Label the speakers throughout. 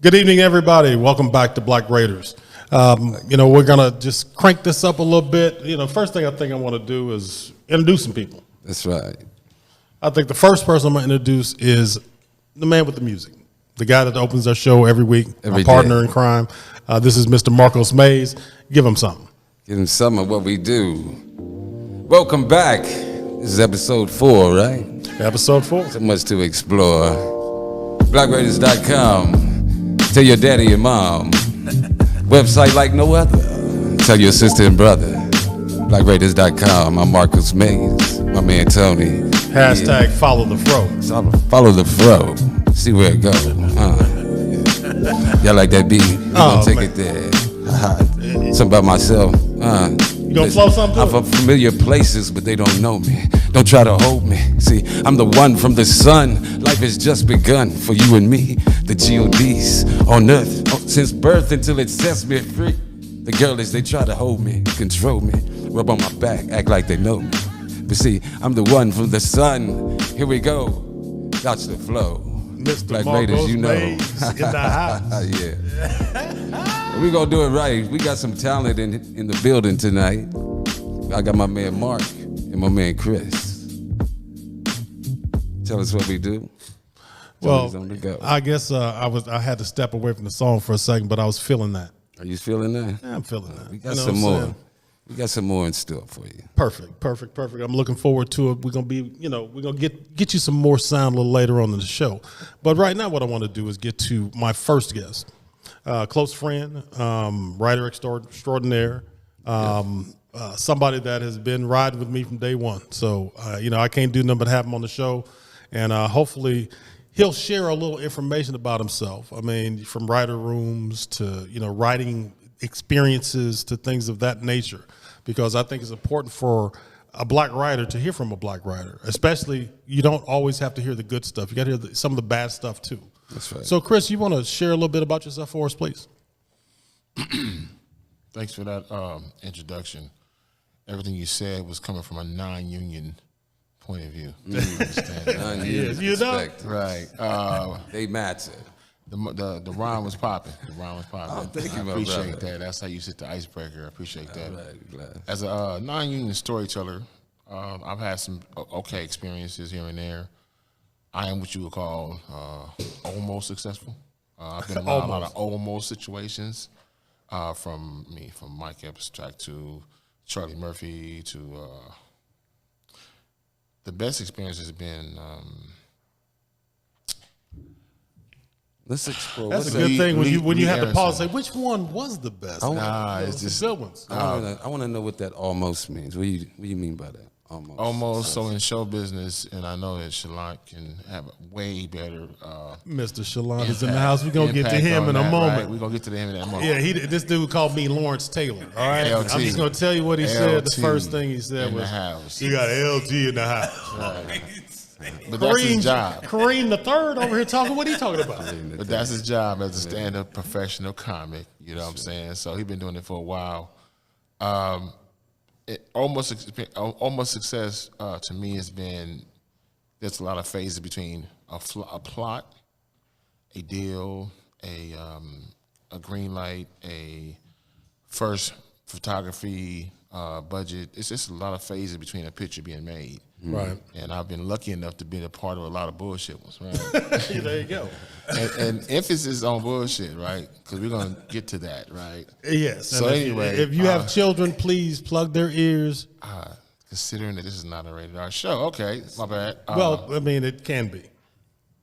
Speaker 1: Good evening, everybody. Welcome back to Black Raiders. We're going to just crank this up a little bit. First thing I think I want to do is introduce some people.
Speaker 2: That's right.
Speaker 1: I think the first person I'm going to introduce is the man with the music, the guy that opens our show every week, my partner in crime. This is Mr. Marcos Mays. Give him something.
Speaker 2: Give him some of what we do. Welcome back. This is episode 4, right?
Speaker 1: Episode 4.
Speaker 2: So much to explore. BlackRaiders.com. Tell your daddy, your mom. Website like no other. Tell your sister and brother. BlackRaiders.com. I'm Marcus Mays. My man Tony.
Speaker 1: Hashtag follow the fro.
Speaker 2: So follow the fro. See where it goes. Y'all like that beat? We gonna take it there. Something about myself.
Speaker 1: You gonna flow something?
Speaker 2: I'm from familiar places, but they don't know me. Don't try to hold me. See, I'm the one from the sun. Life has just begun for you and me. The G.O.Ds on earth since birth until it sets me free. The girlies, they try to hold me, control me, rub on my back, act like they know me. But see, I'm the one from the sun. Here we go. That's the flow.
Speaker 1: Mr.
Speaker 2: Black
Speaker 1: Marcos
Speaker 2: Raiders, you know.
Speaker 1: Mays in the house.
Speaker 2: Yeah. We're going to do it right. We got some talent in the building tonight. I got my man Mark and my man Chris. Tell us what we do.
Speaker 1: Well, I guess I had to step away from the song for a second, but I was feeling that.
Speaker 2: Are you feeling that?
Speaker 1: Yeah, I'm feeling that.
Speaker 2: We got some more. We got some more in store for you.
Speaker 1: Perfect. I'm looking forward to it. We're gonna be, we're gonna get you some more sound a little later on in the show. But right now, what I want to do is get to my first guest, close friend, writer extraordinaire, somebody that has been riding with me from day one. So I can't do nothing but have him on the show, and hopefully he'll share a little information about himself. I mean, from writer rooms to writing experiences to things of that nature, because I think it's important for a black writer to hear from a black writer. Especially, you don't always have to hear the good stuff. You got to hear some of the bad stuff too.
Speaker 2: That's right.
Speaker 1: So, Chris, you want to share a little bit about yourself for us, please?
Speaker 3: Thanks for that introduction. Everything you said was coming from a non-union point of view.
Speaker 2: Right. They matter.
Speaker 3: The rhyme was popping.
Speaker 2: Oh, thank you,
Speaker 3: I
Speaker 2: my
Speaker 3: appreciate
Speaker 2: brother.
Speaker 3: that. That's how you sit the icebreaker. I appreciate that.
Speaker 2: Right, glad.
Speaker 3: As a non-union storyteller, I've had some okay experiences here and there. I am what you would call almost successful. I've been around a lot of almost situations, from Mike Abstract to Charlie Murphy to the best experience has been.
Speaker 2: Let's explore.
Speaker 1: That's a good thing when you have to pause and say, which one was the best?
Speaker 3: It's just
Speaker 1: good ones.
Speaker 2: I want to know what that almost means. What do you mean by that? Almost.
Speaker 3: So in show business, and I know that Chalant can have a way better.
Speaker 1: Mr. Chalant is in the house. We're gonna get to him in a moment.
Speaker 3: Right? We're gonna get to him in that moment.
Speaker 1: Yeah, this dude called me Lawrence Taylor. All right,
Speaker 3: LT.
Speaker 1: I'm just gonna tell you what he said. The
Speaker 3: LT
Speaker 1: first thing he said was,
Speaker 3: house.
Speaker 1: "You got LG in the house."
Speaker 3: Right. But that's his job.
Speaker 1: Kareem the third over here talking. What are you talking about?
Speaker 3: But that's his job as a stand-up professional comic. You know what I'm saying? So he's been doing it for a while. Almost success to me has been there's a lot of phases between a plot, a deal, a green light, a first photography budget. It's just a lot of phases between a picture being made.
Speaker 1: Right.
Speaker 3: And I've been lucky enough to be a part of a lot of bullshit ones, right?
Speaker 1: There you go.
Speaker 3: And emphasis on bullshit, right? Because we're going to get to that, right?
Speaker 1: Yes.
Speaker 3: So anyway.
Speaker 1: If you have children, please plug their ears.
Speaker 3: Considering that this is not a rated R show, okay, my bad.
Speaker 1: Well, I mean, it can be.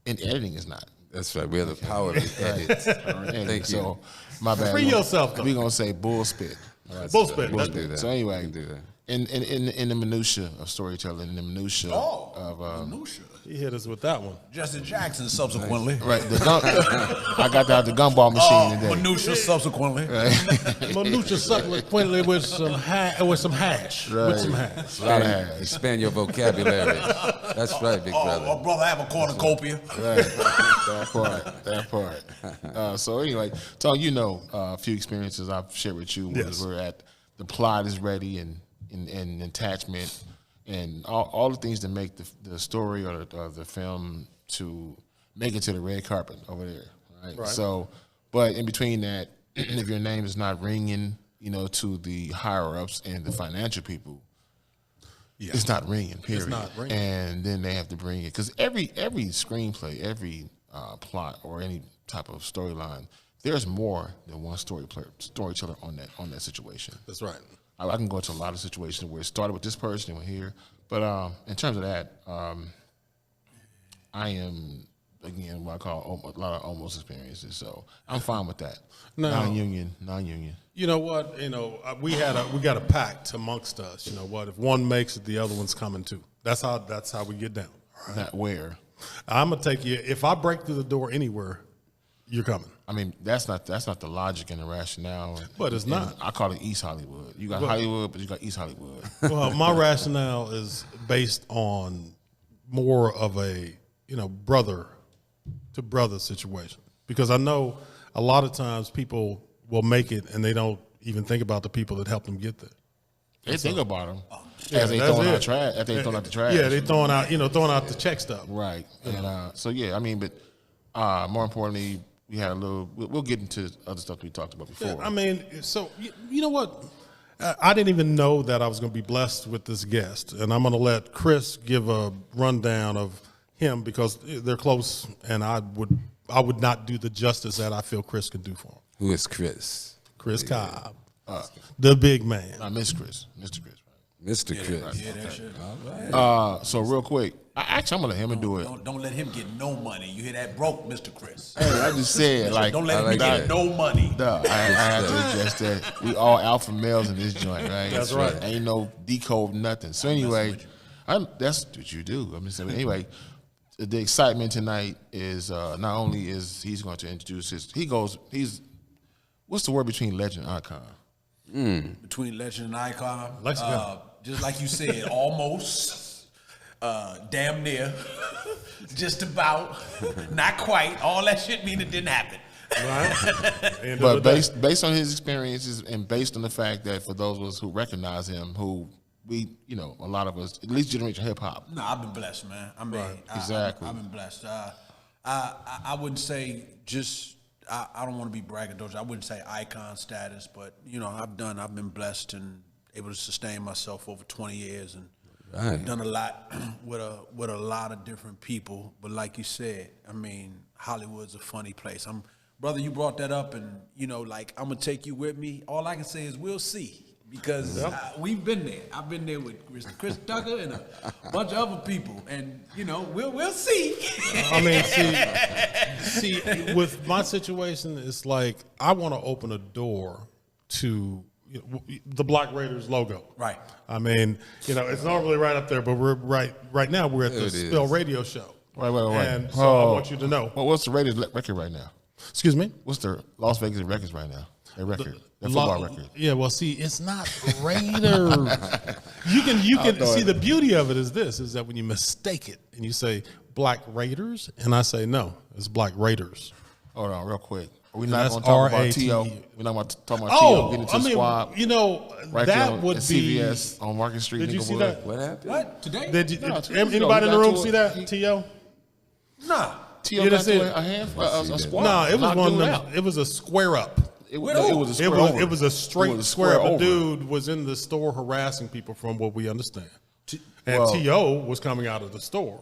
Speaker 3: And editing is not.
Speaker 2: That's right. We have the power to edit. Thank you.
Speaker 3: So, my bad.
Speaker 1: Free yourself, though.
Speaker 3: We're going to say bullspit.
Speaker 1: Bullspit.
Speaker 2: We can do that.
Speaker 3: So anyway.
Speaker 2: We can do that.
Speaker 3: In the minutia of storytelling, in the minutia of
Speaker 4: minutia.
Speaker 1: He hit us with that one.
Speaker 4: Jesse Jackson subsequently.
Speaker 3: right, I got out the gumball machine today.
Speaker 4: Minutia subsequently.
Speaker 1: Minutia subsequently with some hash.
Speaker 3: Right.
Speaker 1: With some hash.
Speaker 3: A lot of hash.
Speaker 2: Expand your vocabulary. That's right, big brother.
Speaker 4: Oh, brother, I have a cornucopia.
Speaker 3: Right. That part. So anyway, Tony, a few experiences I've shared with you.
Speaker 1: Yes.
Speaker 3: We're at the plot is ready and attachment and all the things that make the story or the film to make it to the red carpet over there. Right. So But in between that, if your name is not ringing, to the higher ups and the financial people, it's not ringing. Period.
Speaker 1: It's not ringing.
Speaker 3: And then they have to bring it because every screenplay, every plot, or any type of storyline, there's more than one storyteller on that situation.
Speaker 1: That's right.
Speaker 3: I can go into a lot of situations where it started with this person and went here, but in terms of that, I am, again, what I call a lot of almost experiences. So I'm fine with that.
Speaker 1: No.
Speaker 3: Non-union.
Speaker 1: You know what? We got a pact amongst us. You know what? If one makes it, the other one's coming too. That's how we get down.
Speaker 3: Not where.
Speaker 1: I'm gonna take you. If I break through the door anywhere, you're coming.
Speaker 3: I mean, that's not the logic and the rationale.
Speaker 1: But it's not.
Speaker 3: I call it East Hollywood. You got Hollywood, but you got East Hollywood.
Speaker 1: Well, my rationale is based on more of a brother to brother situation, because I know a lot of times people will make it and they don't even think about the people that helped them get there.
Speaker 3: They think about them
Speaker 1: Yeah,
Speaker 3: as they
Speaker 1: that's
Speaker 3: throwing
Speaker 1: it.
Speaker 3: out trash. As they throwing out the trash.
Speaker 1: Yeah, they throwing out the check stuff.
Speaker 3: Right. And so yeah, I mean, but more importantly, we had a little. We'll get into other stuff we talked about before.
Speaker 1: Yeah, I mean, so you know what? I didn't even know that I was going to be blessed with this guest, and I'm going to let Chris give a rundown of him because they're close, and I would not do the justice that I feel Chris can do for him.
Speaker 2: Who is Chris?
Speaker 1: Chris Cobb, the big man.
Speaker 3: Mr. Chris.
Speaker 2: Mr. Chris.
Speaker 4: Yeah, that shit.
Speaker 3: So real quick, I'm gonna let him do it.
Speaker 4: Don't let him get no money. You hear that? Broke, Mr. Chris.
Speaker 3: Hey, I just said like,
Speaker 4: Don't let him
Speaker 2: like
Speaker 4: get
Speaker 2: that.
Speaker 4: no money.
Speaker 3: Duh, I have to address that. We all alpha males in this joint, right?
Speaker 1: That's right.
Speaker 3: Ain't no decode, nothing. So anyway, that's what you do. I'm just saying. Anyway, the excitement tonight is not only is he's going to introduce what's the word between legend and icon?
Speaker 4: Between legend and icon,
Speaker 1: Lexicon.
Speaker 4: just like you said, almost, damn near, just about, not quite. All that shit mean it didn't happen.
Speaker 1: Right? End
Speaker 3: But
Speaker 1: of the day.
Speaker 3: based on his experiences and based on the fact that for those of us who recognize him, who we, a lot of us, at least generation hip hop.
Speaker 4: No, I've been blessed, man. I mean,
Speaker 3: Exactly.
Speaker 4: I've been blessed. I wouldn't say just. I don't want to be braggadocious. I wouldn't say icon status, but I've been blessed and able to sustain myself over 20 years, and I've done a lot with a lot of different people. But like you said, I mean, Hollywood's a funny place. Brother, you brought that up, and like I'm gonna take you with me. All I can say is we'll see. Because we've been there. I've been there with Chris Tucker and a bunch of other people, and we'll see.
Speaker 1: I mean, see, with my situation, it's like I want to open a door to the Black Raiders logo.
Speaker 4: Right.
Speaker 1: I mean, it's normally right up there, but we're right now we're at the
Speaker 2: It is.
Speaker 1: Spill Radio Show.
Speaker 3: Right.
Speaker 1: And so I want you to know.
Speaker 3: Well, what's the Raiders record right now?
Speaker 1: Excuse me.
Speaker 3: What's their Las Vegas records right now? Their record, their football record.
Speaker 1: Yeah, well, see, it's not Raiders. you can see the beauty of it is that when you mistake it and you say Black Raiders, and I say no, it's Black Raiders.
Speaker 3: Hold on, real quick. Are we not
Speaker 1: that's
Speaker 3: going to talk about
Speaker 1: R-A-T-E.
Speaker 3: T.O.? We're not going to talk about T.O. getting into the squad. Right
Speaker 1: that
Speaker 3: there
Speaker 1: would
Speaker 3: at
Speaker 1: be.
Speaker 3: CVS on Market Street.
Speaker 1: Did you see
Speaker 3: Inglewood.
Speaker 1: that?
Speaker 2: What happened?
Speaker 4: What today?
Speaker 1: Did
Speaker 3: No, 2 years ago,
Speaker 1: anybody in the
Speaker 3: he got
Speaker 1: room
Speaker 3: to
Speaker 1: see
Speaker 3: it.
Speaker 1: that? T.O.
Speaker 4: Nah.
Speaker 3: T.O.
Speaker 1: You
Speaker 3: got
Speaker 1: didn't see
Speaker 3: to
Speaker 1: it?
Speaker 3: a squad.
Speaker 1: No, it was
Speaker 3: Knocked
Speaker 1: one of
Speaker 3: dude
Speaker 1: them.
Speaker 3: out.
Speaker 1: It was a square up.
Speaker 3: It was a square over.
Speaker 1: It was a straight
Speaker 3: It was a
Speaker 1: square up. A
Speaker 3: over.
Speaker 1: dude was in the store harassing people, from what we understand. And
Speaker 3: well-
Speaker 1: T.O. was coming out of the store,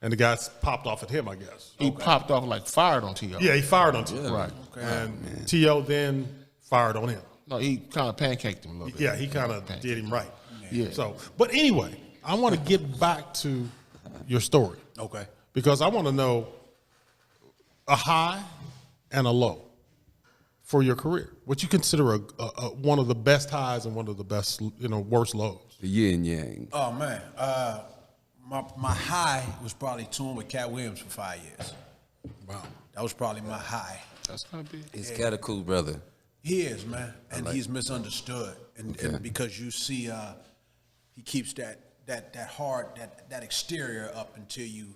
Speaker 1: and the guy popped off at him, I guess.
Speaker 3: He popped off like fired on T.O.
Speaker 1: Yeah, he fired on T.O.
Speaker 3: Right.
Speaker 1: And T.O. then fired on him.
Speaker 3: No, he kind of pancaked him a little bit.
Speaker 1: Yeah, he kind of did him right.
Speaker 3: Yeah.
Speaker 1: So, but anyway, I want to get back to your story.
Speaker 4: Okay.
Speaker 1: Because I want to know a high and a low for your career. What you consider a one of the best highs and one of the best, worst lows.
Speaker 2: The yin yang.
Speaker 4: Oh man, my high was probably touring with Cat Williams for 5 years.
Speaker 1: Wow.
Speaker 4: That was probably my high.
Speaker 3: That's going to be.
Speaker 2: He's got a cool brother.
Speaker 4: He is, man, and he's misunderstood, and because you see, he keeps that hard, that exterior up until you.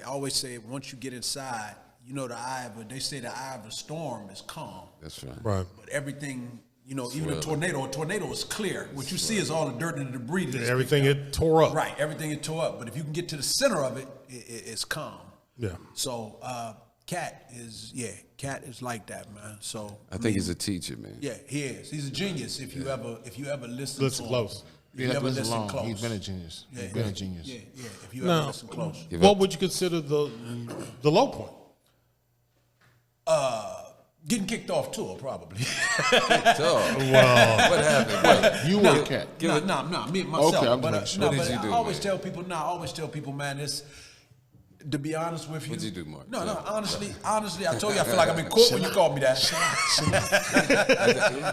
Speaker 4: I always say once you get inside, they say the eye of a storm is calm.
Speaker 2: That's right.
Speaker 1: Right.
Speaker 4: But everything, even a tornado is clear. What you see is all the dirt and the debris. That's
Speaker 1: Everything
Speaker 4: picked up.
Speaker 1: it tore up.
Speaker 4: Right, everything it tore up. But if you can get to the center of it, it's calm.
Speaker 1: Yeah.
Speaker 4: So Cat is like that, man. So
Speaker 2: I think he's a teacher, man.
Speaker 4: yeah, he is. He's a genius. If you ever listen
Speaker 1: Listen
Speaker 4: to
Speaker 1: close.
Speaker 4: him, if
Speaker 3: You
Speaker 4: you
Speaker 3: have
Speaker 4: ever
Speaker 3: to listen
Speaker 4: listen
Speaker 3: long.
Speaker 4: close,
Speaker 3: He's been a genius.
Speaker 4: Yeah,
Speaker 3: He's been a genius.
Speaker 4: Yeah. If you
Speaker 1: Now,
Speaker 4: ever listen close,
Speaker 1: what would you consider the low point?
Speaker 4: getting kicked off tour probably.
Speaker 2: What happened? What?
Speaker 3: You were a cat.
Speaker 4: No, me myself.
Speaker 3: Okay, I'm
Speaker 4: but
Speaker 3: making sure.
Speaker 2: What did you
Speaker 4: I
Speaker 2: do,
Speaker 4: always
Speaker 2: man?
Speaker 4: tell people, man, it's. To be honest with you,
Speaker 2: What'd you do, Mark?
Speaker 4: No, honestly, I told you I feel like I'm in court when you called me that.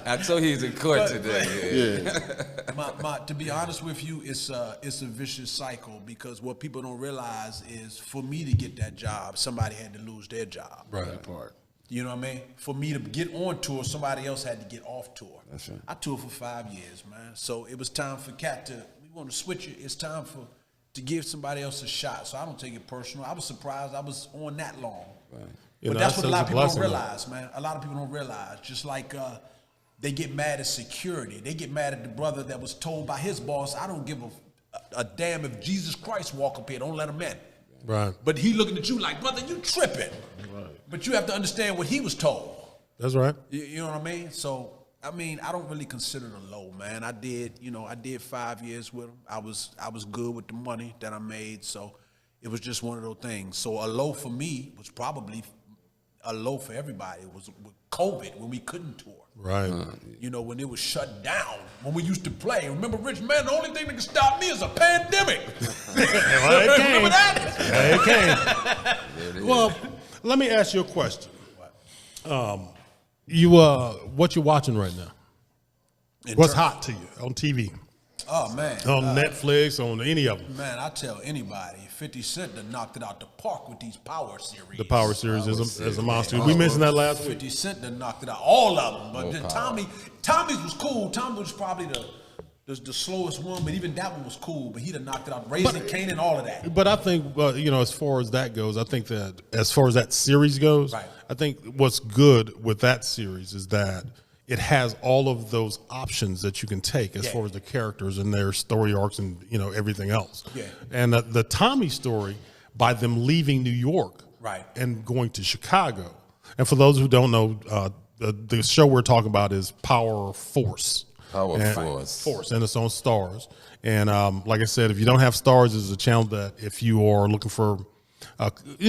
Speaker 2: I told you he's in court today. Yeah.
Speaker 4: To be honest with you, it's a vicious cycle because what people don't realize is for me to get that job, somebody had to lose their job.
Speaker 1: Right.
Speaker 3: That part.
Speaker 4: You know what I mean? For me to get on tour, somebody else had to get off tour.
Speaker 2: That's right.
Speaker 4: I toured for 5 years, man. So it was time for Cat to. We want to switch it. It's time to give somebody else a shot. So I don't take it personal. I was surprised I was on that long.
Speaker 2: Right.
Speaker 1: You
Speaker 4: But
Speaker 1: know,
Speaker 4: that's what a lot of people don't
Speaker 1: blessing,
Speaker 4: realize, man. A lot of people don't realize. Just like they get mad at security. They get mad at the brother that was told by his boss, I don't give a damn if Jesus Christ walk up here. Don't let him in.
Speaker 1: Right.
Speaker 4: But he looking at you like, brother, you tripping.
Speaker 3: Right.
Speaker 4: But you have to understand what he was told.
Speaker 1: That's right.
Speaker 4: You know what I mean? So, I mean, I don't really consider it a low, man. I did 5 years with him. I was good with the money that I made, so it was just one of those things. So a low for me was probably a low for everybody. It was with COVID when we couldn't tour.
Speaker 1: Right.
Speaker 4: You know, when it was shut down, when we used to play. Remember, Rich, man, the only thing that can stop me is a pandemic.
Speaker 1: Well, it came.
Speaker 4: Remember that?
Speaker 1: Yeah, it came. Well, let me ask you a question. What you watching right now? What's hot to you on TV?
Speaker 4: Oh, man.
Speaker 1: On Netflix, on any of them?
Speaker 4: Man, I tell anybody, 50 Cent done knocked it out the park with these Power series.
Speaker 1: The Power Series is a monster. We mentioned that last week.
Speaker 4: 50 Cent done knocked it out. All of them. But then Tommy's was cool. Tommy was probably the slowest one, but even that one was cool. But he done knocked it out. Raising Canaan, all of that.
Speaker 1: But I think, as far as that goes, I think that as far as that series goes,
Speaker 4: Right.
Speaker 1: I think what's good with that series is that it has all of those options that you can take as far as the characters and their story arcs and, everything else.
Speaker 4: Yeah.
Speaker 1: And the Tommy story, by them leaving New York
Speaker 4: Right.
Speaker 1: and going to Chicago. And for those who don't know, the show we're talking about is Power Force. Force, and it's on Stars. And like I said, if you don't have Stars, there's a channel that if you are looking for,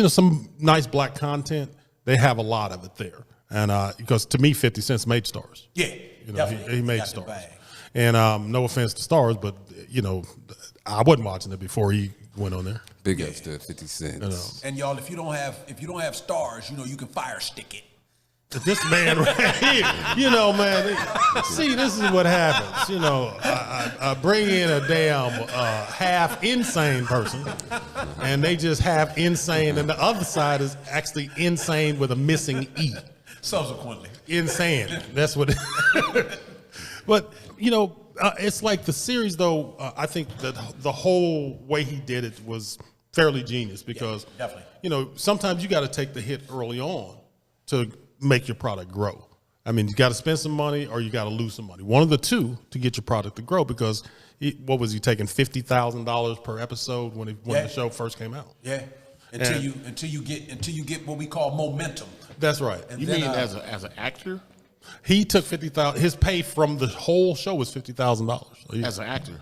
Speaker 1: some nice black content, they have a lot of it there. And because to me, 50 Cent made Stars.
Speaker 4: Yeah, definitely.
Speaker 1: He made
Speaker 4: Got the
Speaker 1: Stars.
Speaker 4: bag.
Speaker 1: And no offense to Stars, but I wasn't watching it before he went on there.
Speaker 2: Big ups to 50 Cent.
Speaker 4: And y'all, if you don't have Stars, you can fire stick it.
Speaker 1: This man right here, man. See, this is what happens. I bring in a damn half insane person, and they just half insane, and the other side is actually insane with a missing E.
Speaker 4: Subsequently.
Speaker 1: Insane. That's what. But it's like the series, though. I think that the whole way he did it was fairly genius because,
Speaker 4: definitely.
Speaker 1: Sometimes you got to take the hit early on to make your product grow. I mean, you got to spend some money or you got to lose some money. One of the two to get your product to grow because what was he taking $50,000 per episode when the show first came out?
Speaker 4: Yeah. Until you get what we call momentum.
Speaker 1: That's right.
Speaker 3: You mean as an actor?
Speaker 1: He took $50,000. His pay from the whole show was $50,000
Speaker 3: As an actor?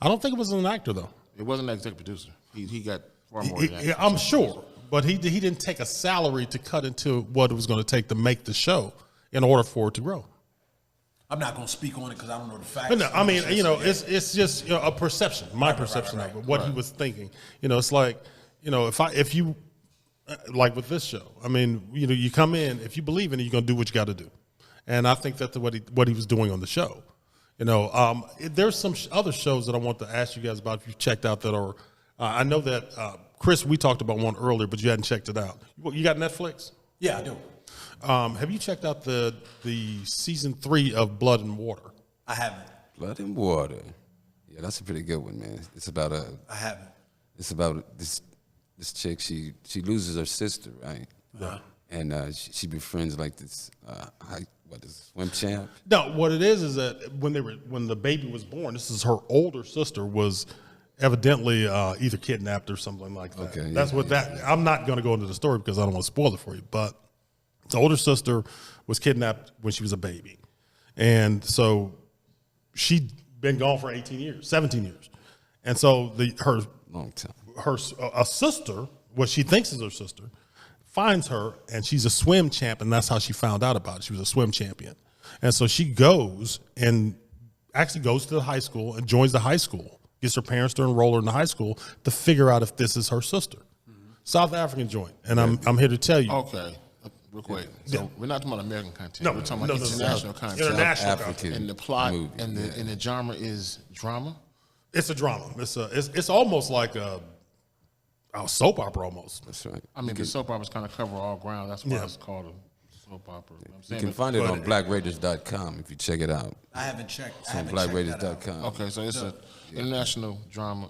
Speaker 1: I don't think it was an actor though.
Speaker 3: It wasn't an executive producer. He got far more than that.
Speaker 1: I'm sure. But he didn't take a salary to cut into what it was going to take to make the show in order for it to grow.
Speaker 4: I'm not going to speak on it because I don't know the facts.
Speaker 1: But no, I mean, it's just a perception, my perception of it, what he was thinking. It's like, if you, like with this show, I mean, you come in, if you believe in it, you're going to do what you got to do. And I think that's what he was doing on the show. There's some other shows that I want to ask you guys about if you've checked out that are, I know that, Chris, we talked about one earlier, but you hadn't checked it out. You got Netflix?
Speaker 4: Yeah, I do.
Speaker 1: Have you checked out the season 3 of Blood and Water?
Speaker 4: I haven't.
Speaker 2: Blood and Water. Yeah, that's a pretty good one, man. It's about
Speaker 4: I haven't.
Speaker 2: It's about this chick. She loses her sister, right?
Speaker 4: Uh-huh.
Speaker 2: And she befriends like this swim champ.
Speaker 1: No, what it is that when the baby was born, this is her older sister was evidently either kidnapped or something like that.
Speaker 2: Okay,
Speaker 1: That's what that. I'm not going to go into the story because I don't want to spoil it for you. But the older sister was kidnapped when she was a baby, and so she'd been gone for 18 years, 17 years, and so her
Speaker 2: Long time.
Speaker 1: a sister, what she thinks is her sister, finds her, and she's a swim champ, and that's how she found out about it. She was a swim champion, and so she goes and actually goes to the high school and joins the high school, gets her parents to enroll her in the high school to figure out if this is her sister. South African joint, and I'm here to tell you.
Speaker 3: Okay, real quick. So we're not talking about American content.
Speaker 1: No,
Speaker 3: we're talking about international content.
Speaker 1: International
Speaker 2: African.
Speaker 1: content.
Speaker 3: And the plot
Speaker 2: movie,
Speaker 3: and the genre is drama.
Speaker 1: It's a drama. It's almost like a soap opera almost.
Speaker 2: That's right.
Speaker 3: I mean, the soap operas kind of cover all ground. That's why it's called a soap opera. I'm
Speaker 2: You
Speaker 3: saying
Speaker 2: can find it on blackraiders.com if you check it out.
Speaker 4: I haven't checked.
Speaker 2: It's on blackraiders.com.
Speaker 3: Okay, so it's an international drama,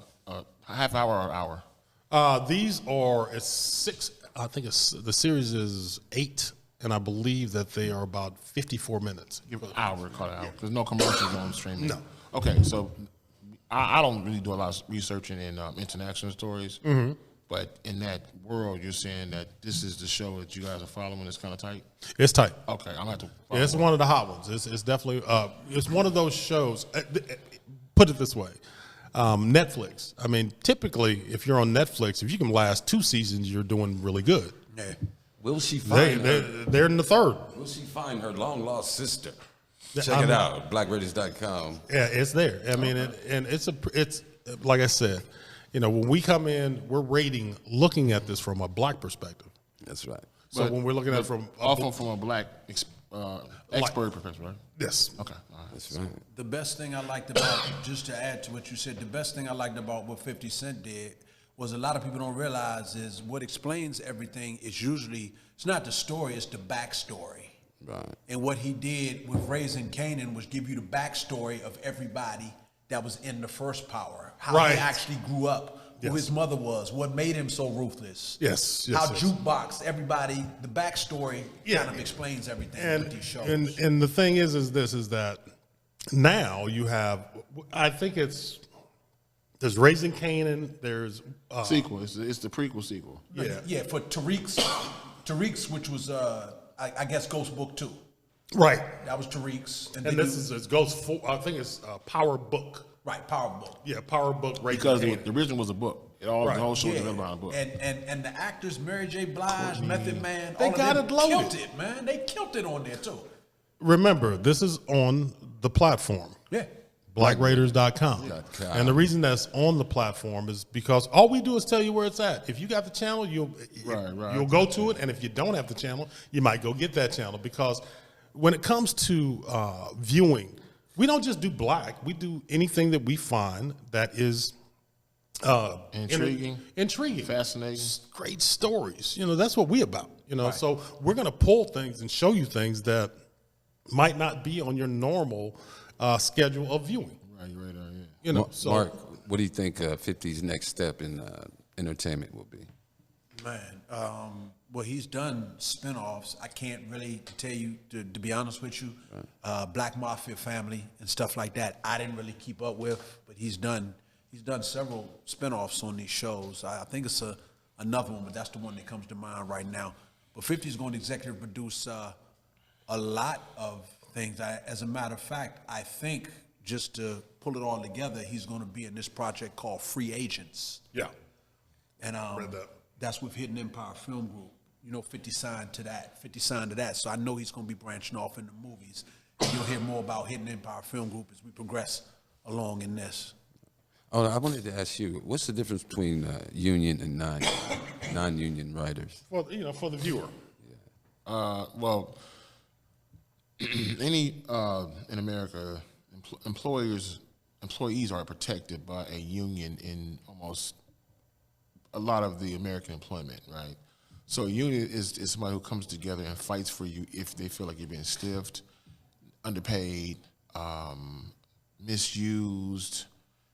Speaker 3: half hour or hour.
Speaker 1: These are it's 6. I think the series is 8, and I believe that they are about 54 minutes.
Speaker 3: Give an hour, call it an hour. There's no commercials on streaming.
Speaker 1: No.
Speaker 3: Okay, so I don't really do a lot of researching in international stories, but in that world, you're saying that this is the show that you guys are following. It's kind of tight.
Speaker 1: It's tight.
Speaker 3: Okay, I'm gonna have to.
Speaker 1: Yeah, it's one of the hot ones. It's definitely it's one of those shows. Put it this way, Netflix. I mean, typically, if you're on Netflix, if you can last 2 seasons, you're doing really good.
Speaker 4: Yeah.
Speaker 2: Will she find
Speaker 1: They're in the 3rd.
Speaker 2: Will she find her long lost sister?
Speaker 1: Yeah,
Speaker 2: Check
Speaker 1: I
Speaker 2: it
Speaker 1: mean-
Speaker 2: out, blackraiders.com.
Speaker 1: Yeah, it's there. I mean, and it's like I said, when we come in, we're looking at this from a black perspective.
Speaker 2: That's right.
Speaker 1: So
Speaker 3: But-
Speaker 1: when we're looking at it
Speaker 3: often from a black expert perspective, right?
Speaker 1: yes,
Speaker 3: Okay, all right.
Speaker 2: That's right.
Speaker 4: The best thing I liked about, just to add to what you said, the best thing I liked about what 50 Cent did was a lot of people don't realize is what explains everything is usually, it's not the story, it's the backstory.
Speaker 2: Right.
Speaker 4: And what he did with Raising Canaan was give you the backstory of everybody that was in the first power, how
Speaker 1: Right.
Speaker 4: he actually grew up, who his mother was, what made him so ruthless.
Speaker 1: Yes,
Speaker 4: how
Speaker 1: yes.
Speaker 4: Jukebox, everybody, the backstory
Speaker 1: Yeah.
Speaker 4: kind of explains everything
Speaker 1: and
Speaker 4: with these shows.
Speaker 1: and the thing is that now you have, I think there's Raising Canaan, there's
Speaker 3: Sequel. It's the prequel sequel.
Speaker 4: Yeah, for Tariq's, which was I guess Ghost Book 2.
Speaker 1: right,
Speaker 4: That was Tariq's,
Speaker 1: and this is it goes for, I think it's Power Book.
Speaker 4: right Power Book.
Speaker 1: Yeah, Power Book. Raising
Speaker 3: Because
Speaker 1: Canaan.
Speaker 3: the original was a book. The whole show was developed around a book.
Speaker 4: And the actors, Mary J. Blige, Method Man,
Speaker 1: They
Speaker 4: all of
Speaker 1: got
Speaker 4: them
Speaker 1: it loaded.
Speaker 4: killed it, man. They killed it on there too.
Speaker 1: Remember, this is on the platform.
Speaker 4: Yeah.
Speaker 1: blackraiders.com. And the reason that's on the platform is because all we do is tell you where it's at. If you got the channel, you'll go to it, and if you don't have the channel, you might go get that channel, because when it comes to viewing, we don't just do black. We do anything that we find that is intriguing,
Speaker 3: Fascinating.
Speaker 1: great stories. That's what we about. So we're going to pull things and show you things that might not be on your normal schedule of viewing.
Speaker 3: Right,
Speaker 1: So
Speaker 2: Mark, what do you think 50's next step in entertainment will be?
Speaker 4: Man, well, he's done spinoffs. I can't really tell you, to be honest with you, Black Mafia Family and stuff like that. I didn't really keep up with, but he's done several spinoffs on these shows. I think it's another one, but that's the one that comes to mind right now. But 50's going to executive produce a lot of things. As a matter of fact, I think, just to pull it all together, he's going to be in this project called Free Agents.
Speaker 1: yeah,
Speaker 4: And
Speaker 1: read that.
Speaker 4: that's with Hidden Empire Film Group. 50 signed to that. 50 signed to that. So I know he's going to be branching off into movies. And you'll hear more about Hidden Empire Film Group as we progress along in this.
Speaker 2: Oh, I wanted to ask you, what's the difference between union and non-union writers?
Speaker 1: For the viewer.
Speaker 3: Well, any in America, employees are protected by a union in almost a lot of the American employment, right? So a union is somebody who comes together and fights for you if they feel like you're being stiffed, underpaid, misused.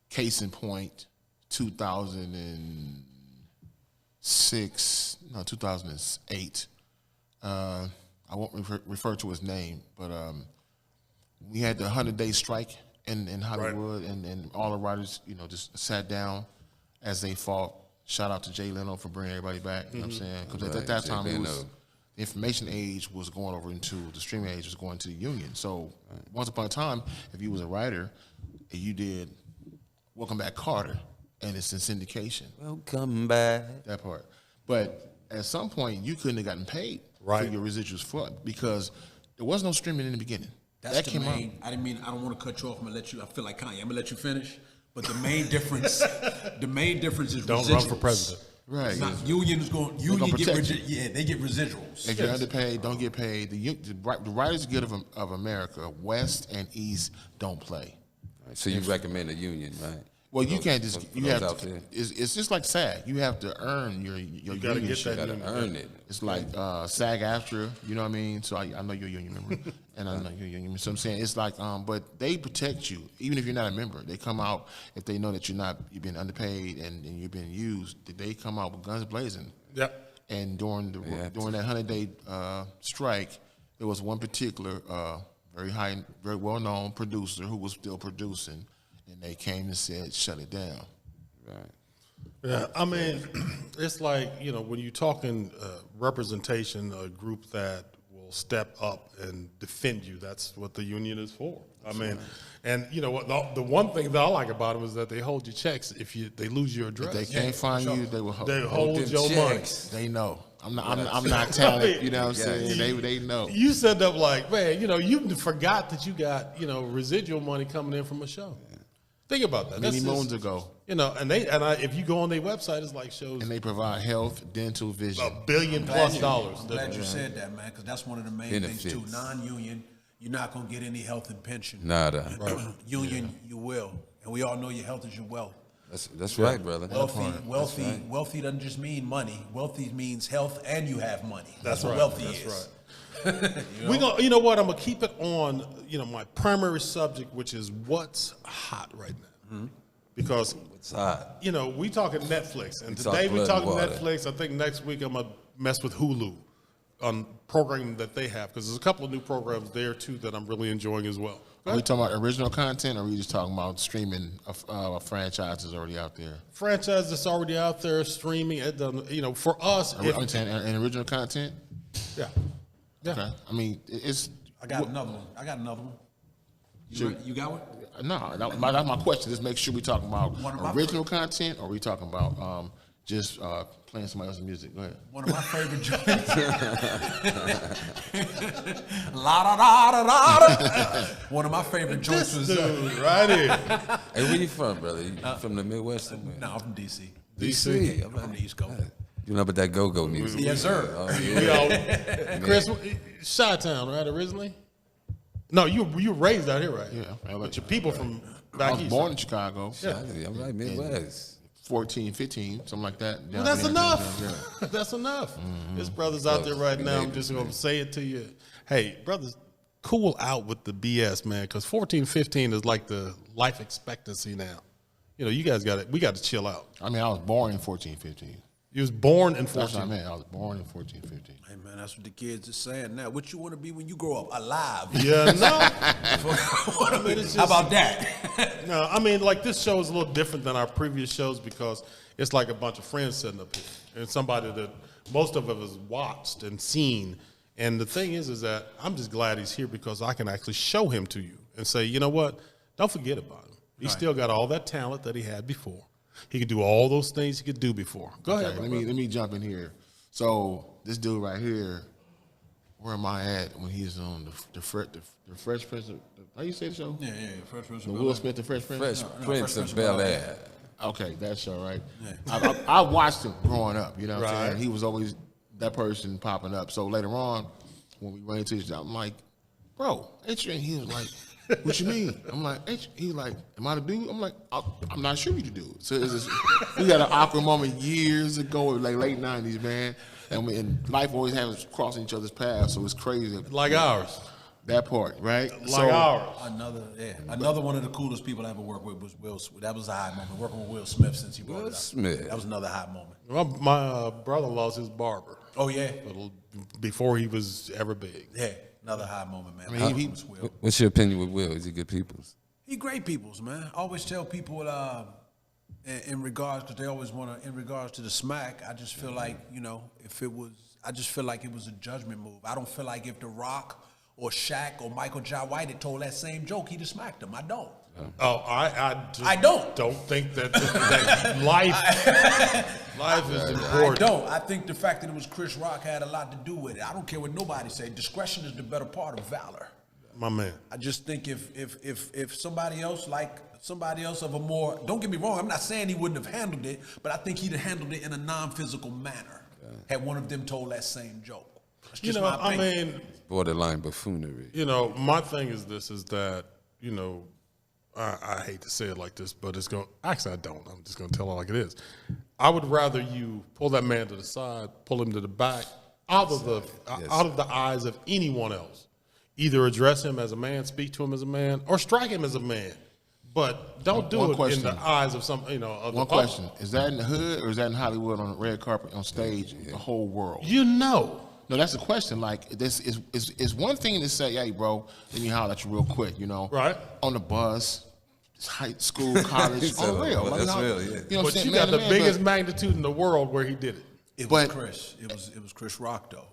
Speaker 3: Case in point, 2008. I won't refer to his name, but we had the 100-day strike in Hollywood, and all the writers, just sat down as they fought. Shout out to Jay Leno for bringing everybody back. You know what I'm saying? Because at that time, the information age was going over into the streaming age, was going to the union. So once upon a time, if you was a writer, and you did Welcome Back, Carter, and it's in syndication.
Speaker 2: Welcome back.
Speaker 3: That part. But at some point, you couldn't have gotten paid for your residuals because there was no streaming in the beginning.
Speaker 4: That came out. I don't want to cut you off. I'm gonna let you. I feel like Kanye. I'm gonna let you finish. But the main difference, is
Speaker 1: don't run for president.
Speaker 3: Right.
Speaker 4: It's not, union is going. Union get they get residuals.
Speaker 3: If you're underpaid, don't get paid. The Writers Guild of America, West and East, don't play.
Speaker 2: Right, so you recommend a union, right?
Speaker 3: Well, you can't just. You have to. It's just like SAG. You have to earn your
Speaker 1: you gotta
Speaker 3: union
Speaker 1: get
Speaker 3: share.
Speaker 1: that.
Speaker 2: You gotta earn it.
Speaker 3: It's like SAG-AFTRA. You know what I mean? So I know you're a union member, and I know you're a union member. So I'm saying it's like, but they protect you even if you're not a member. They come out if they know that you've been underpaid and you've been used. They come out with guns blazing.
Speaker 1: Yep.
Speaker 3: And during that 100-day strike, there was one particular very well-known producer who was still producing. And they came and said, shut it down.
Speaker 2: Right.
Speaker 1: Yeah, I mean, it's like, when you're talking representation, a group that will step up and defend you, that's what the union is for. I mean, and you know what, the one thing that I like about them is that they hold your checks if they lose your address.
Speaker 3: If they can't find you, they will hold
Speaker 1: your money.
Speaker 3: They know. I'm not talented, you know what I'm saying? They know.
Speaker 1: You set up like, man, you forgot that you got, residual money coming in from a show. Think about that.
Speaker 3: Many moons ago.
Speaker 1: If you go on their website, it's like shows.
Speaker 3: And they provide health, dental, vision.
Speaker 1: $1 billion plus dollars.
Speaker 4: I'm glad you said that, man, because that's one of the main things too. Non-union, you're not gonna get any health and pension.
Speaker 2: Nada.
Speaker 1: Right.
Speaker 4: Union, you will, and we all know your health is your wealth.
Speaker 2: That's right, brother.
Speaker 4: Wealthy doesn't just mean money. Wealthy means health, and you have money. That's what
Speaker 1: right.
Speaker 4: wealthy
Speaker 1: That's
Speaker 4: is.
Speaker 1: Right. We're gonna, you know what? I'm gonna keep it on, my primary subject, which is what's hot right now. Mm-hmm. Because
Speaker 2: what's hot?
Speaker 1: We talking Netflix, and
Speaker 2: We
Speaker 1: today
Speaker 2: talk
Speaker 1: we talking
Speaker 2: blood and
Speaker 1: Netflix. I think next week I'm gonna mess with Hulu on programming that they have, because there's a couple of new programs there too that I'm really enjoying as well.
Speaker 3: Are we talking about original content, or are we just talking about streaming a franchise that's already out there?
Speaker 1: Franchise that's already out there, streaming. It doesn't, for us,
Speaker 3: I'm saying original content.
Speaker 1: Yeah.
Speaker 3: Okay. I mean, it's.
Speaker 4: I got another one. You got one?
Speaker 3: No, that's my question. Just make sure we talking about original content, or we talking about just playing somebody else's music. Go ahead.
Speaker 4: One of my favorite joints. La da da da da. One of my favorite joints was
Speaker 1: dude right here.
Speaker 2: Hey, where you from, brother? You from the Midwest?
Speaker 4: No, I'm from DC.
Speaker 2: DC.
Speaker 4: I'm from the East Coast.
Speaker 2: You know about that go-go music?
Speaker 4: Yes, sir.
Speaker 2: Oh, yeah.
Speaker 1: Chris, Chi-Town, right? Originally. No, you were raised out here, right?
Speaker 3: Yeah.
Speaker 1: But your people from back east.
Speaker 3: I was born in Chicago.
Speaker 2: Yeah. I'm right, Midwest.
Speaker 3: 14, 15, something like that.
Speaker 1: Well, that's enough. That's enough. Mm-hmm. There's brothers out there right now. I'm just going to say it to you. Hey, brothers, cool out with the BS, man, because 14, 15 is like the life expectancy now. You guys got it. We got to chill out.
Speaker 3: I mean, I was born in 14, 15.
Speaker 1: You was born in 14.
Speaker 3: That's what I meant. I was born in 14, 15.
Speaker 4: Hey, man, that's what the kids are saying now. What you want to be when you grow up? Alive.
Speaker 1: Yeah, no.
Speaker 4: How about that?
Speaker 1: No, I mean, like, this show is a little different than our previous shows because it's like a bunch of friends sitting up here and somebody that most of us has watched and seen. And the thing is that I'm just glad he's here because I can actually show him to you and say, you know what? Don't forget about him. He's still got all that talent that he had before. He could do all those things he could do before. Go ahead.
Speaker 3: Let me jump in here. So this dude right here, where am I at when he's on the Fresh Prince? How you say the show?
Speaker 4: Yeah, Fresh Prince.
Speaker 3: Will Smith, the Fresh Prince.
Speaker 2: Fresh Prince of Bel-Air.
Speaker 3: Okay, that's show, right? Yeah. I watched him growing up. You know what I'm saying? He was always that person popping up. So later on, when we ran into each other, I'm like, bro, ain't you? And he was like, what you mean? I'm like, he was like, am I the dude? I'm like, I'm not sure you the dude. So we had an awkward moment years ago, like late 90s, man. And life always has us crossing each other's paths, so it's crazy.
Speaker 1: Like ours.
Speaker 3: That part, right?
Speaker 1: Like ours.
Speaker 4: Another one of the coolest people I ever worked with was Will Smith. That was a high moment. Working with Will Smith since he brought it up.
Speaker 2: Smith.
Speaker 4: That was another high moment.
Speaker 1: My brother lost his barber.
Speaker 4: Oh, yeah?
Speaker 1: Before he was ever big.
Speaker 4: Yeah. Another high moment, man.
Speaker 3: I mean,
Speaker 2: What's your opinion with Will? Is he good people?
Speaker 4: He great peoples, man. I always tell people in regards, because they always want to, in regards to the smack, I just feel like, I just feel like it was a judgment move. I don't feel like if The Rock or Shaq or Michael Jai White had told that same joke, he'd have smacked him. I don't.
Speaker 1: Oh, I don't think that life is important.
Speaker 4: I don't. I think the fact that it was Chris Rock had a lot to do with it. I don't care what nobody say. Discretion is the better part of valor.
Speaker 1: My man.
Speaker 4: I just think if somebody else of a more, don't get me wrong, I'm not saying he wouldn't have handled it, but I think he'd have handled it in a non-physical manner had one of them told that same joke. That's just my opinion.
Speaker 2: Borderline buffoonery.
Speaker 1: My thing is that, I hate to say it like this, but actually I don't. I'm just going to tell it like it is. I would rather you pull that man to the side, pull him to the back, out of the eyes of anyone else. Either address him as a man, speak to him as a man, or strike him as a man. But don't do it in the eyes of some, of
Speaker 3: one question. Is that in the hood or is that in Hollywood on the red carpet, on stage, the whole world?
Speaker 1: No,
Speaker 3: that's the question. Like, this is one thing to say, hey, bro, let me holler at you real quick,
Speaker 1: Right.
Speaker 3: On the bus, high school, college, on real.
Speaker 2: That's real, yeah.
Speaker 1: But you got the biggest magnitude in the world where he did it.
Speaker 4: It was Chris. It was Chris Rock, though.